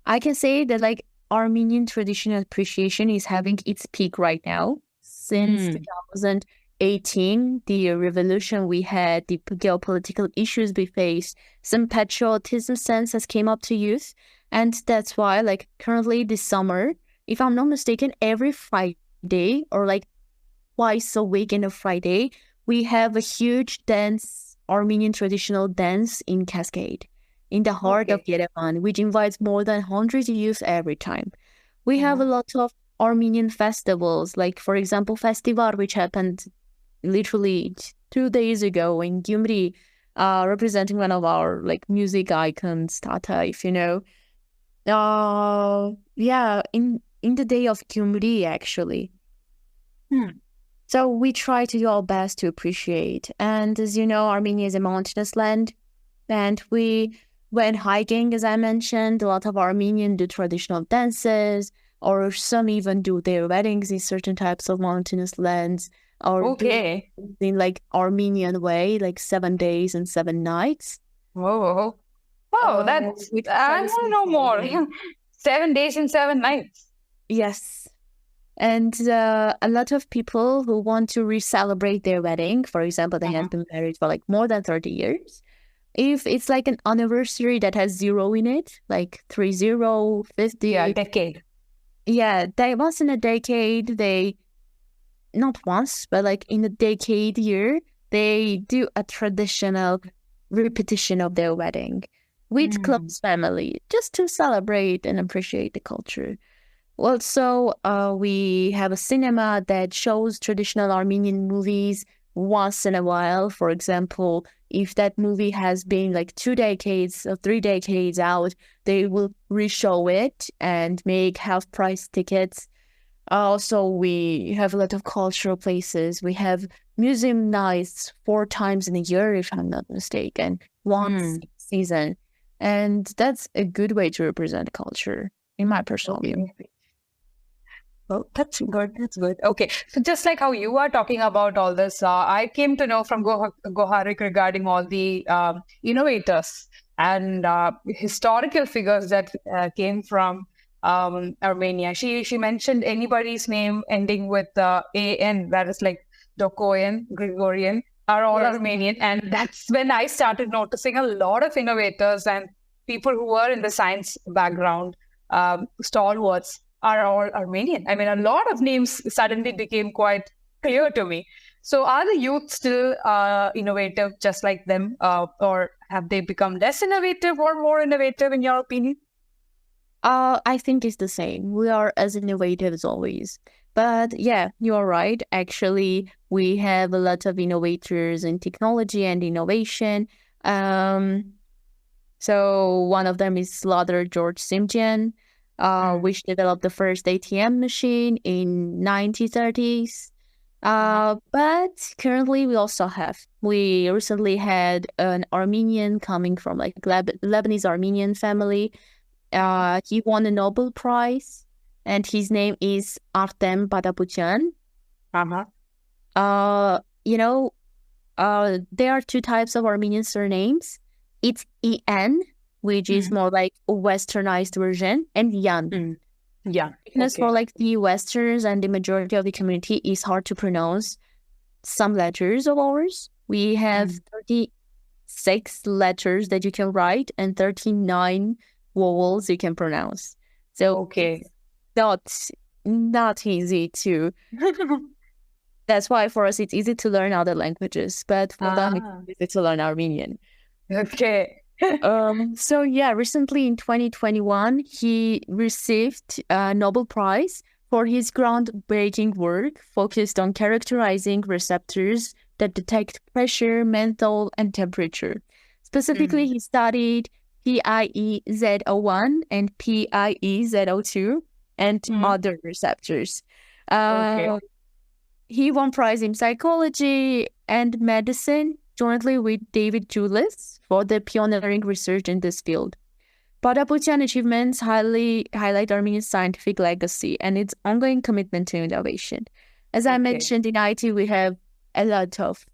I can say that like Armenian traditional appreciation is having its peak right now. Since 2018, the revolution we had, the geopolitical issues we faced, some patriotism sense has came up to youth. And that's why like currently this summer, if I'm not mistaken, every Friday or like twice a week in a Friday, we have a huge dance, Armenian traditional dance in Cascade, in the heart of Yerevan, which invites more than 100 youth every time. We have a lot of Armenian festivals, like, for example, Festival, which happened literally 2 days ago in Gyumri, representing one of our, like, music icons, Tata, if you know. Yeah, in the day of Gyumri, actually. So we try to do our best to appreciate. And as you know, Armenia is a mountainous land. And we went hiking, as I mentioned. A lot of Armenian do traditional dances, or some even do their weddings in certain types of mountainous lands. Or do in like Armenian way, like 7 days and 7 nights. Whoa, that's, I want to know more. 7 days and 7 nights. Yes. And a lot of people who want to re-celebrate their wedding, for example, they have been married for like more than 30 years. If it's like an anniversary that has 0 in it, like 30, 50. Yeah, decade. Yeah, they once in a decade, not once, but like in a decade year, they do a traditional repetition of their wedding with close family, just to celebrate and appreciate the culture. Also, we have a cinema that shows traditional Armenian movies once in a while. For example, if that movie has been like 2 decades or 3 decades out, they will re-show it and make half-price tickets. Also, we have a lot of cultural places. We have museum nights 4 times in a year, if I'm not mistaken, once a season. And that's a good way to represent culture, in my personal view. Oh, that's good. That's good. Okay. So just like how you are talking about all this, I came to know from Goharik regarding all the innovators and historical figures that came from Armenia. She mentioned anybody's name ending with AN, that is like Dokhoyan, Gregorian, are all Armenian. And that's when I started noticing a lot of innovators and people who were in the science background, stalwarts, are all Armenian. I mean, a lot of names suddenly became quite clear to me. So are the youth still innovative just like them, or have they become less innovative or more innovative in your opinion? I think it's the same. We are as innovative as always. But yeah, you're right. Actually, we have a lot of innovators in technology and innovation. So one of them is Slaughter George Simjian, which developed the first ATM machine in 1930s. But currently we recently had an Armenian coming from like Lebanese Armenian family. He won a Nobel Prize, and his name is Artem Badaputian. There are 2 types of Armenian surnames. It's En, which is more like a westernized version, and Yan. Because for like the Westerns and the majority of the community, it's hard to pronounce some letters of ours. We have 36 letters that you can write and 39 vowels you can pronounce. So it's not easy to. That's why for us it's easy to learn other languages, but for them it's easy to learn Armenian. Okay. So yeah, recently in 2021, he received a Nobel Prize for his groundbreaking work focused on characterizing receptors that detect pressure, menthol, and temperature. Specifically, he studied PIEZ01 and PIEZ02 and other receptors. He won prize in psychology and medicine jointly with David Julis for the pioneering research in this field. Badaputian achievements highlight Armenia's scientific legacy and its ongoing commitment to innovation. As I mentioned, in IT, we have a lot of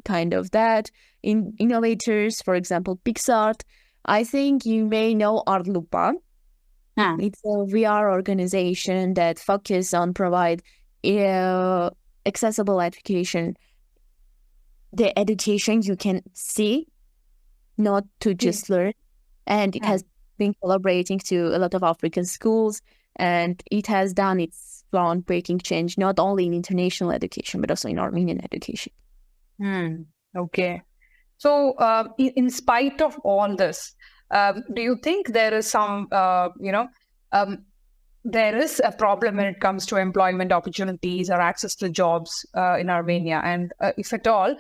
kind of that. In innovators, for example, Pixart, I think you may know Arlupa. It's a VR organization that focuses on provide accessible education. The education you can see, not to just learn. And it has been collaborating to a lot of African schools, and it has done its groundbreaking change, not only in international education, but also in Armenian education. Okay. So in spite of all this, do you think there is some, there is a problem when it comes to employment opportunities or access to jobs in Armenia? And if at all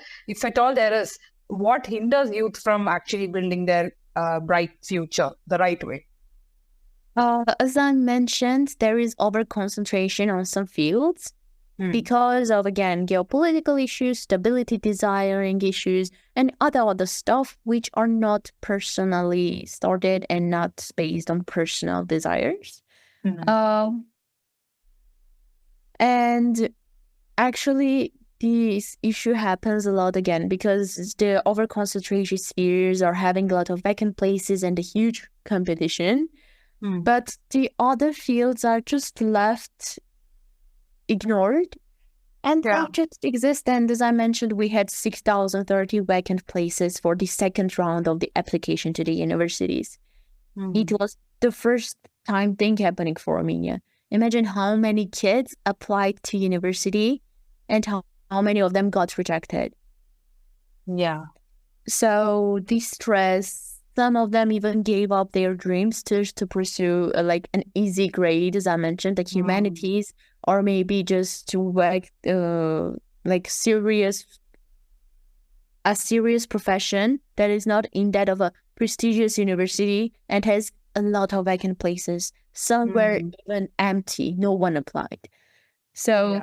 there is, what hinders youth from actually building their bright future the right way? As I mentioned, there is over-concentration on some fields because of, again, geopolitical issues, stability desiring issues, and other stuff which are not personally started and not based on personal desires. And actually, this issue happens a lot again because the over-concentration spheres are having a lot of vacant places and a huge competition. But the other fields are just left ignored and they just exist. And as I mentioned, we had 6,030 vacant places for the second round of the application to the universities. It was the first time thing happening for Armenia. Imagine how many kids applied to university and how many of them got rejected. So this stress, some of them even gave up their dreams to pursue like an easy grade, as I mentioned, like humanities, or maybe just to work like a serious profession that is not in that of a prestigious university and has a lot of vacant places. Some were even empty. No one applied. So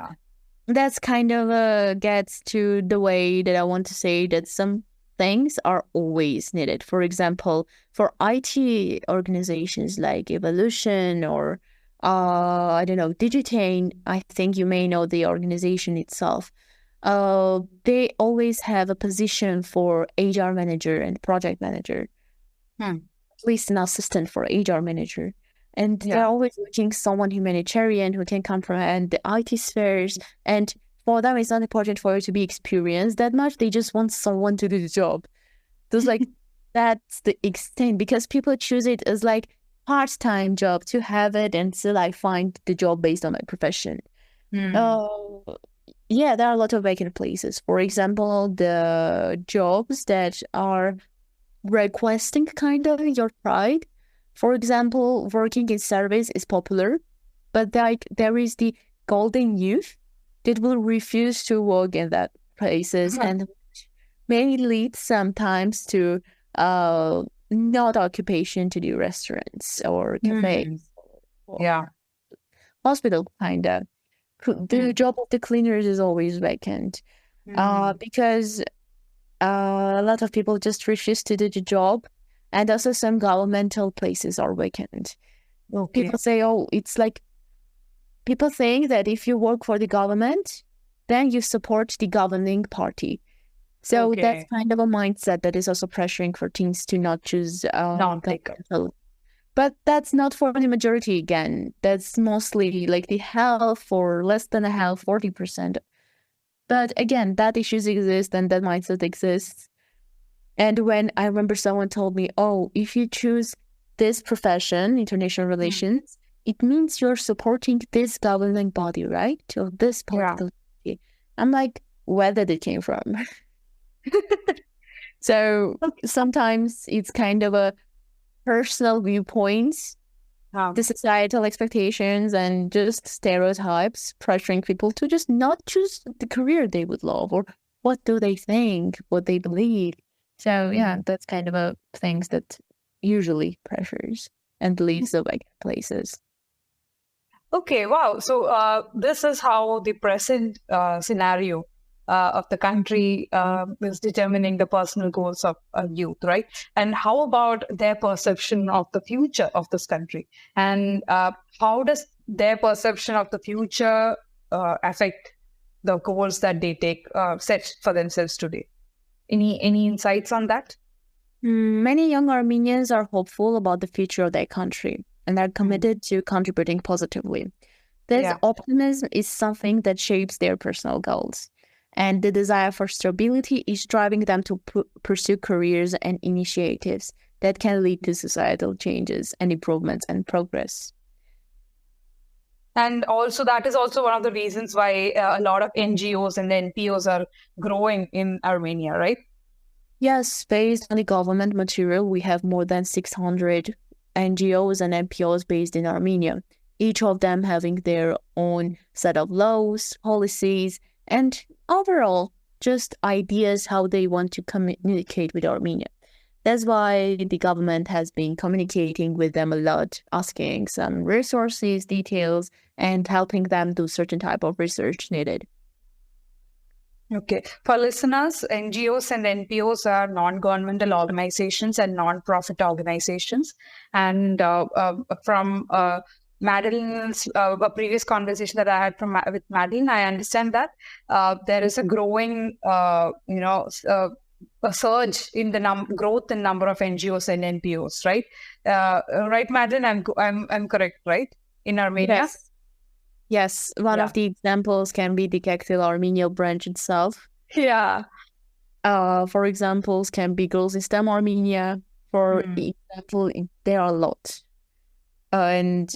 that's kind of gets to the way that I want to say that some things are always needed. For example, for IT organizations like Evolution or I don't know, Digitain, I think you may know the organization itself. They always have a position for HR manager and project manager, at least an assistant for HR manager. And they're always looking someone humanitarian who can come from the IT spheres. And for them, it's not important for you to be experienced that much. They just want someone to do the job. There's like, that's the extent, because people choose it as like part-time job to have it and still I find the job based on my profession. There are a lot of vacant places. For example, the jobs that are requesting kind of your pride. For example, working in service is popular, but like there is the golden youth that will refuse to work in that places and may lead sometimes to not occupation to the restaurants or cafes. Or hospital kind of. The job of the cleaners is always vacant because a lot of people just refuse to do the job. And also some governmental places are vacant. People say, it's like, people think that if you work for the government, then you support the governing party. So that's kind of a mindset that is also pressuring for teens to not choose non-governmental. But that's not for the majority again. That's mostly like the health or less than a health, 40%. But again, that issues exist and that mindset exists. And when I remember someone told me, if you choose this profession, international relations, it means you're supporting this governing body, right? Or this political party. I'm like, where did it came from? So sometimes it's kind of a personal viewpoints, the societal expectations and just stereotypes pressuring people to just not choose the career they would love or what do they think, what they believe. So that's kind of a things that usually pressures and leads to vacant places. Okay, wow. So this is how the present scenario of the country is determining the personal goals of youth, right? And how about their perception of the future of this country? And how does their perception of the future affect the goals that they set for themselves today? Any insights on that? Many young Armenians are hopeful about the future of their country and are committed to contributing positively. This optimism is something that shapes their personal goals, and the desire for stability is driving them to pursue careers and initiatives that can lead to societal changes and improvements and progress. And also, that is also one of the reasons why a lot of NGOs and NPOs are growing in Armenia, right? Yes, based on the government material, we have more than 600 NGOs and NPOs based in Armenia, each of them having their own set of laws, policies, and overall just ideas how they want to communicate with Armenia. That's why the government has been communicating with them a lot, asking some resources, details, and helping them do certain type of research needed. Okay. For listeners, NGOs and NPOs are non-governmental organizations and non-profit organizations. And from Madlen's previous conversation that I had with Madlen, I understand that there is a growing, a surge in the growth in number of NGOs and NPOs, right? Right, Madlen? I'm correct, right? In Armenia. Yes, one of the examples can be the Kektil Armenia branch itself. Yeah. For examples can be Girls in STEM Armenia. For example, there are a lot. And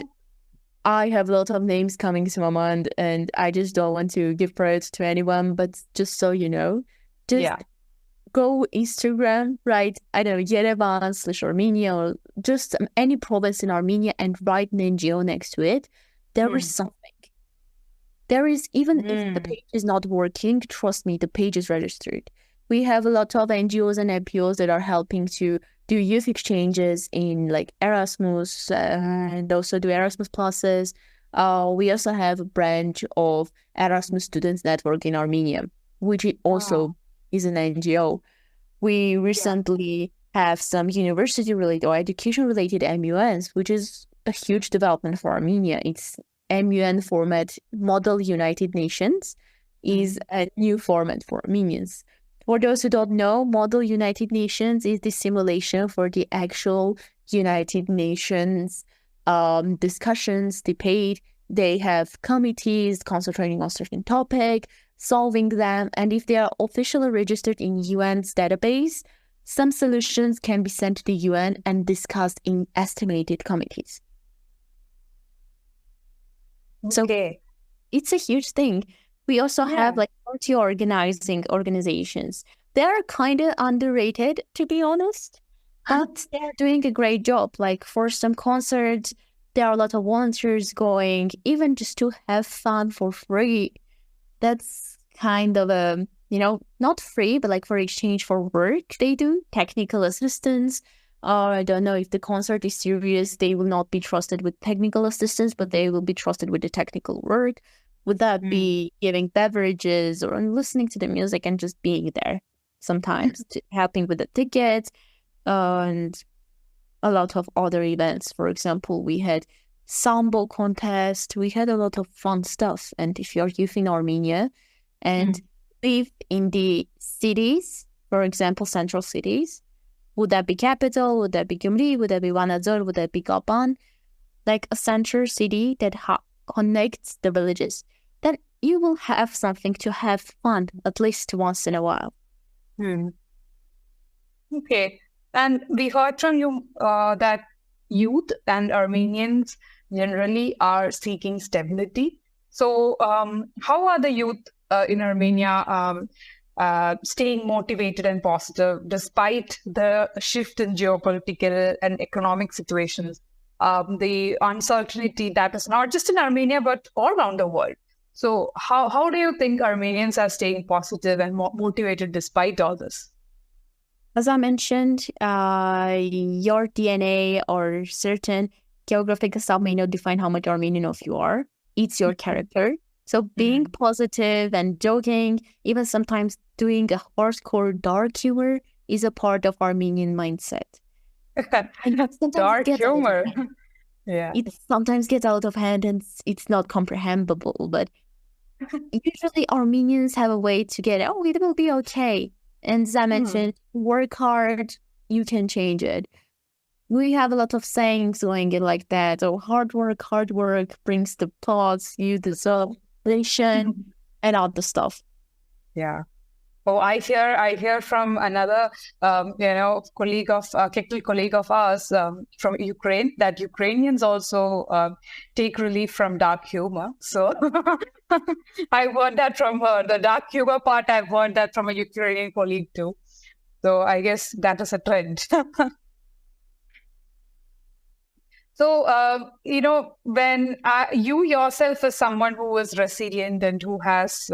I have a lot of names coming to my mind, and I just don't want to give credit to anyone, but just so you know, just go Instagram, write, I don't know, Yerevan/Armenia, or just any province in Armenia and write an NGO next to it. There is something. There is, even if the page is not working, trust me, the page is registered. We have a lot of NGOs and NPOs that are helping to do youth exchanges in like Erasmus and also do Erasmus Pluses. We also have a branch of Erasmus Students Network in Armenia, which also is an NGO. We recently have some university-related or education-related MUNs, which is a huge development for Armenia. It's MUN format, Model United Nations, is a new format for Armenians. For those who don't know, Model United Nations is the simulation for the actual United Nations discussions, debate. They have committees concentrating on certain topic, solving them, and if they are officially registered in UN's database, some solutions can be sent to the UN and discussed in estimated committees. So it's a huge thing. We also have like party organizing organizations. They're kind of underrated, to be honest, but they're doing a great job. Like for some concerts, there are a lot of volunteers going, even just to have fun for free. That's kind of a, not free, but like for exchange for work they do, technical assistance. I don't know, if the concert is serious, they will not be trusted with technical assistance, but they will be trusted with the technical work. Would that be giving beverages or listening to the music and just being there sometimes, helping with the tickets and a lot of other events. For example, we had sambo contest. We had a lot of fun stuff. And if you're youth in Armenia and live in the cities, for example, central cities, would that be capital? Would that be Gyumri? Would that be Vanadzor? Would that be Kapan? Like a central city that connects the villages. Then you will have something to have fun at least once in a while. Okay. And we heard from you that youth and Armenians generally are seeking stability. So how are the youth in Armenia staying motivated and positive despite the shift in geopolitical and economic situations, the uncertainty that is not just in Armenia but all around the world? So how do you think Armenians are staying positive and motivated despite all this? As I mentioned, your DNA or certain geographic stuff may not define how much Armenian of you are. It's your character. So being positive and joking, even sometimes doing a hardcore dark humor is a part of Armenian mindset. Dark humor. It sometimes gets out of hand and it's not comprehensible, but usually Armenians have a way to get, it will be okay. And as I mentioned, work hard, you can change it. We have a lot of sayings going in like that. Oh, hard work brings the plots, you deserve nation, and all the stuff. Yeah. Oh, I hear from another, colleague of, Kektel colleague of ours from Ukraine that Ukrainians also take relief from dark humor. So I learned that from her. The dark humor part, I've learned that from a Ukrainian colleague too. So I guess that is a trend. So, when you yourself as someone who is resilient and who has,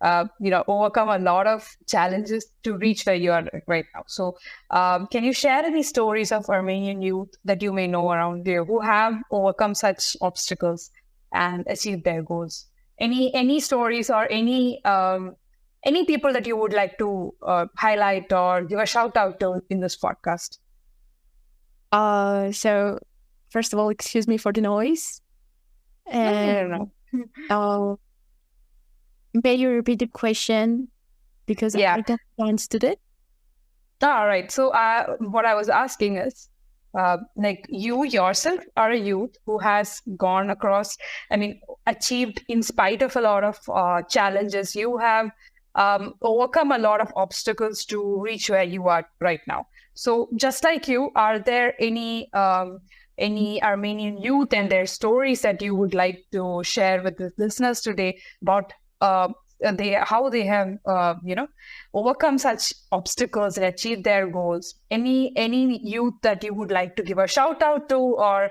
overcome a lot of challenges to reach where you are right now. So, can you share any stories of Armenian youth that you may know around you who have overcome such obstacles and achieved their goals? Any stories or any people that you would like to highlight or give a shout out to in this podcast? So first of all, excuse me for the noise. And may you repeat the question because I don't understood it. All right. So what I was asking is, you yourself are a youth who has gone across, achieved in spite of a lot of challenges. You have overcome a lot of obstacles to reach where you are right now. So just like you, are there any Armenian youth and their stories that you would like to share with the listeners today about how they have overcome such obstacles and achieved their goals? Any youth that you would like to give a shout out to or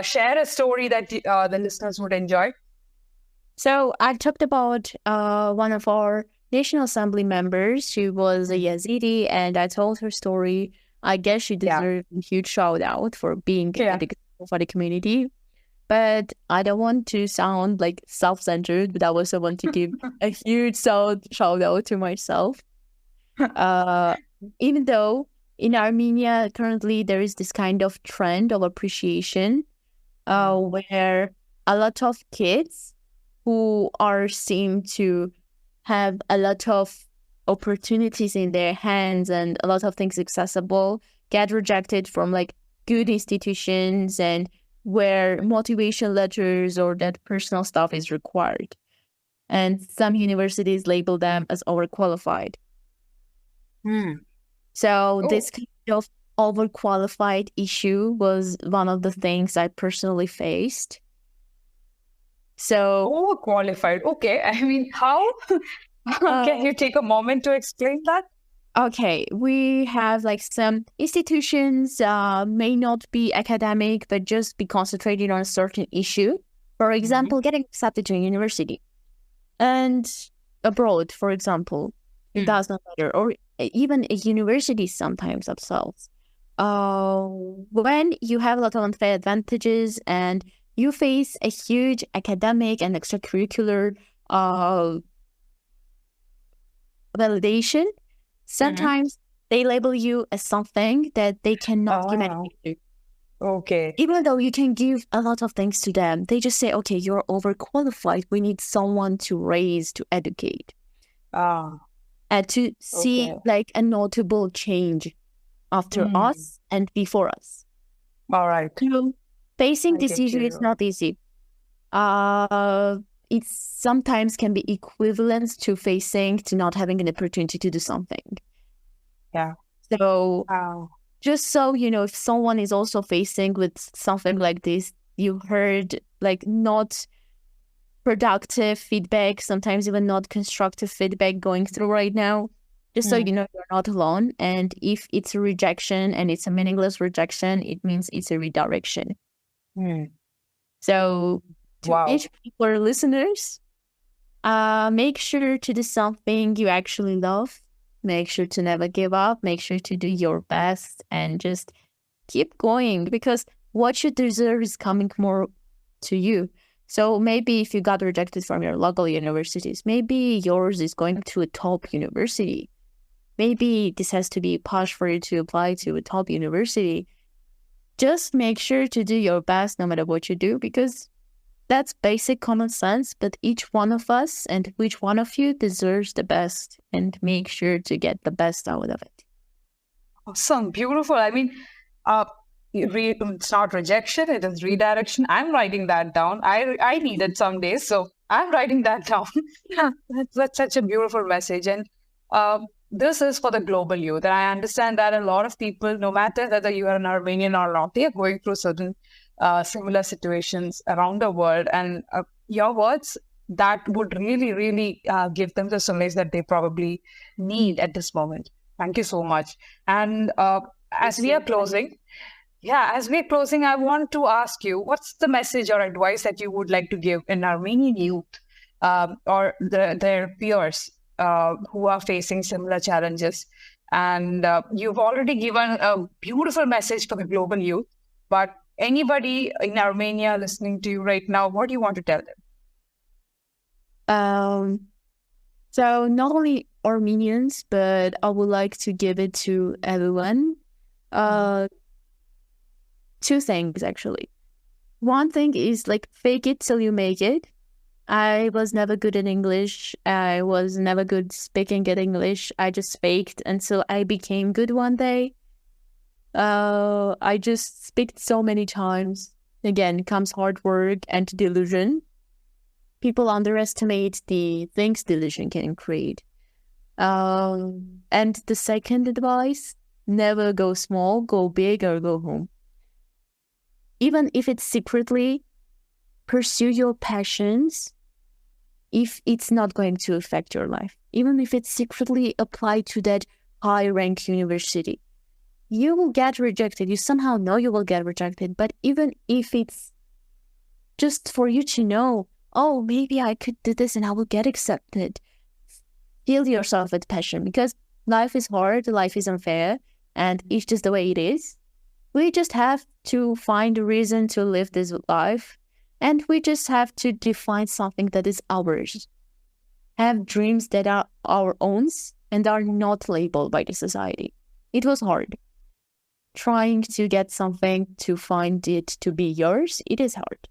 share a story that the listeners would enjoy? So I talked about one of our National Assembly members. She was a Yazidi, and I told her story. I guess she deserves a huge shout out for being an example for the community. But I don't want to sound like self-centered, but I also want to give a huge shout out to myself. Even though in Armenia currently there is this kind of trend of appreciation where a lot of kids who are seen to have a lot of opportunities in their hands and a lot of things accessible get rejected from like good institutions and where motivation letters or that personal stuff is required. And some universities label them as overqualified. So this kind of overqualified issue was one of the things I personally faced. So overqualified. Okay. How? Can you take a moment to explain that? Okay, we have like some institutions may not be academic, but just be concentrated on a certain issue. For example, getting accepted to a university and abroad, for example, it does not matter. Or even a university sometimes themselves. When you have a lot of unfair advantages and you face a huge academic and extracurricular validation, sometimes they label you as something that they cannot give anything to. Okay. Even though you can give a lot of things to them, they just say, okay, you're overqualified. We need someone to raise, to educate. And to see like a notable change after us and before us. All right. So facing this issue is not easy. It sometimes can be equivalent to not having an opportunity to do something. Yeah. So just so you know, if someone is also facing with something like this, you heard like not productive feedback, sometimes even not constructive feedback going through right now, just so you know you're not alone. And if it's a rejection and it's a meaningless rejection, it means it's a redirection. So to each people or listeners, make sure to do something you actually love. Make sure to never give up. Make sure to do your best and just keep going, because what you deserve is coming more to you. So maybe if you got rejected from your local universities, maybe yours is going to a top university. Maybe this has to be push for you to apply to a top university. Just make sure to do your best no matter what you do, because That's basic common sense, but each one of us and each one of you deserves the best, and make sure to get the best out of it. Awesome, beautiful. I mean, it's not rejection, it is redirection. I'm writing that down. I need it some days, so I'm writing that down. That's such a beautiful message. And this is for the global youth. And I understand that a lot of people, no matter whether you are an Armenian or not, they are going through certain similar situations around the world. And your words, that would really, really give them the solace that they probably need at this moment. Thank you so much. And as we are closing, I want to ask you, what's the message or advice that you would like to give an Armenian youth or their peers who are facing similar challenges? And you've already given a beautiful message for the global youth, but anybody in Armenia listening to you right now, what do you want to tell them? So not only Armenians, but I would like to give it to everyone. Two things, actually. One thing is like, fake it till you make it. I was never good at English. I was never good speaking good English. I just faked until I became good one day. I just speak so many times. Again, comes hard work and delusion. People underestimate the things delusion can create. And the second advice, never go small, go big or go home. Even if it's secretly, pursue your passions if it's not going to affect your life. Even if it's secretly applied to that high-ranked university. You will get rejected. You somehow know you will get rejected. But even if it's just for you to know, oh, maybe I could do this and I will get accepted. Fill yourself with passion, because life is hard, life is unfair, and it's just the way it is. We just have to find a reason to live this life, and we just have to define something that is ours. Have dreams that are our own and are not labeled by the society. It was hard. Trying to get something to find it to be yours, it is hard.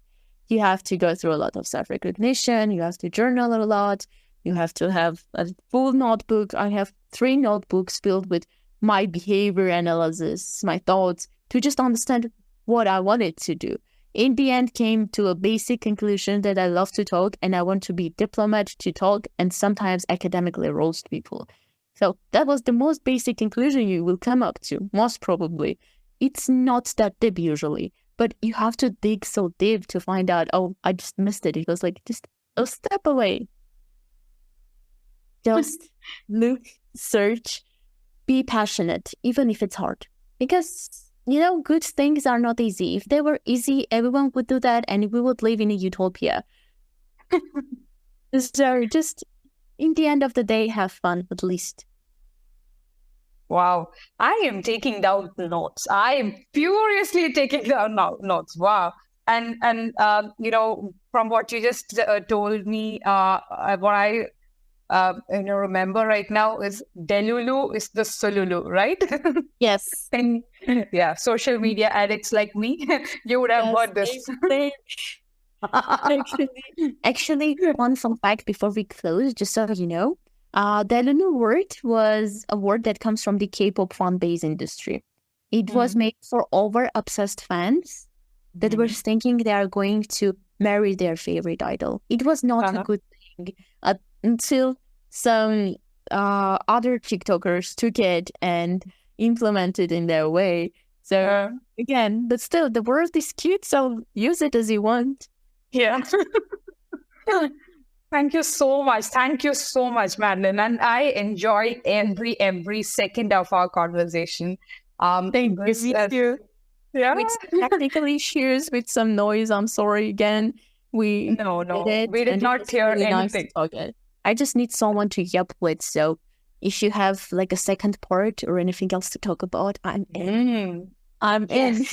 You have to go through a lot of self-recognition, you have to journal a lot, you have to have a full notebook. I have 3 notebooks filled with my behavior analysis, my thoughts, to just understand what I wanted to do. In the end, came to a basic conclusion that I love to talk and I want to be diplomat to talk and sometimes academically roast people. So that was the most basic conclusion you will come up to, most probably. It's not that deep usually, but you have to dig so deep to find out, oh, I just missed it. It was like just a step away. Just look, search, be passionate, even if it's hard. Because, you know, good things are not easy. If they were easy, everyone would do that and we would live in a utopia. So just, in the end of the day, have fun at least. Wow. I am taking down the notes. I am furiously taking down notes. Wow. And you know, from what you just told me, what I remember right now is Delulu is the Solulu, right? Yes. And yeah, social media addicts like me, you would have heard this. Actually, one fun fact before we close, just so you know, Delulu word was a word that comes from the K-pop fan base industry. It was made for over-obsessed fans that were thinking they are going to marry their favorite idol. It was not a good thing until some other TikTokers took it and implemented in their way. So again, but still, the word is cute, so use it as you want. Yeah. Thank you so much. Thank you so much, Madlen. And I enjoyed every second of our conversation. Thank you. Yeah. With some technical issues, with some noise. I'm sorry again. We did not hear really anything. Nice. I just need someone to yap with. So if you have like a second part or anything else to talk about, I'm in. I'm in.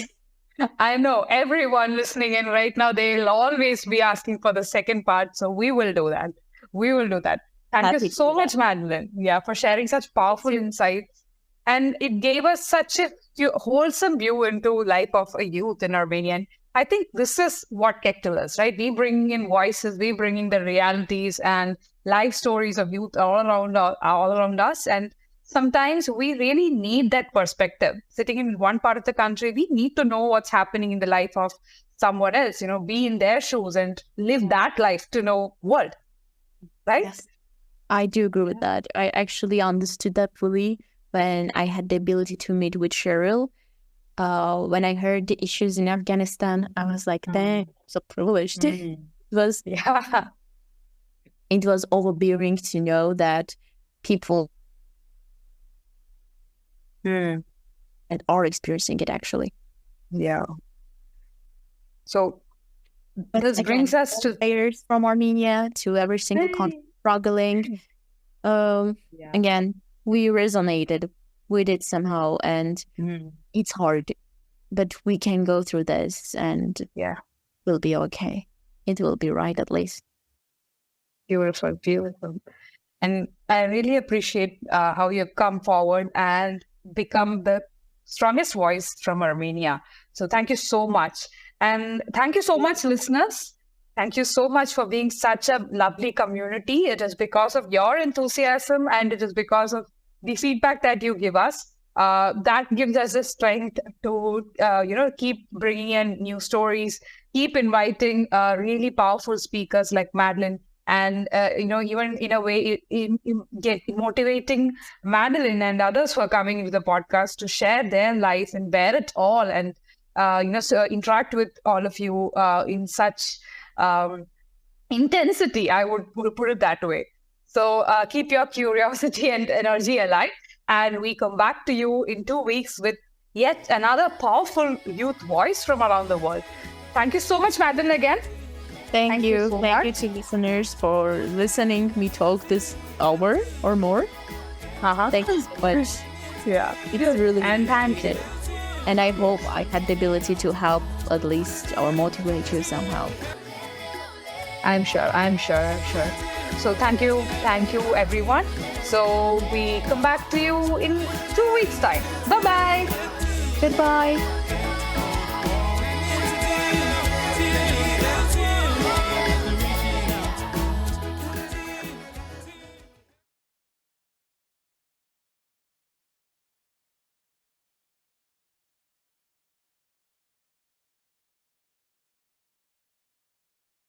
I know everyone listening in right now, they'll always be asking for the second part. So we will do that. Thank you so much, Madlen. Yeah, for sharing such powerful insights. And it gave us such a wholesome view into life of a youth in Armenia. I think this is what Kektil is, right? We bring in voices, we bring in the realities and life stories of youth all around us. And sometimes we really need that perspective. Sitting in one part of the country, we need to know what's happening in the life of someone else, be in their shoes and live that life to know world, right? Yes. I do agree with that. I actually understood that fully when I had the ability to meet with Cheryl. When I heard the issues in Afghanistan, I was like, dang, I'm so privileged. It was overbearing to know that people that are experiencing it actually. Yeah. So this brings us to players from Armenia, to every single country struggling. Again, we resonated with it somehow, and it's hard, but we can go through this, and we'll be okay. It will be right, at least. Beautiful. And I really appreciate how you've come forward and become the strongest voice from Armenia. So thank you so much. And thank you so much, listeners. Thank you so much for being such a lovely community. It is because of your enthusiasm, and it is because of the feedback that you give us that gives us the strength to, keep bringing in new stories, keep inviting really powerful speakers like Madlen, and, even in a way, get motivating Madlen and others who are coming into the podcast to share their life and bear it all, and, so interact with all of you in such intensity, I would put it that way. So keep your curiosity and energy alive. And we come back to you in 2 weeks with yet another powerful youth voice from around the world. Thank you so much, Madlen, again. Thank you. Thank you to listeners for listening me talk this hour or more. Thank you so much. Yeah. It is really and thank you. And I hope I had the ability to help at least or motivate you somehow. I'm sure. So thank you everyone. So we come back to you in 2 weeks' time. Bye-bye. Goodbye.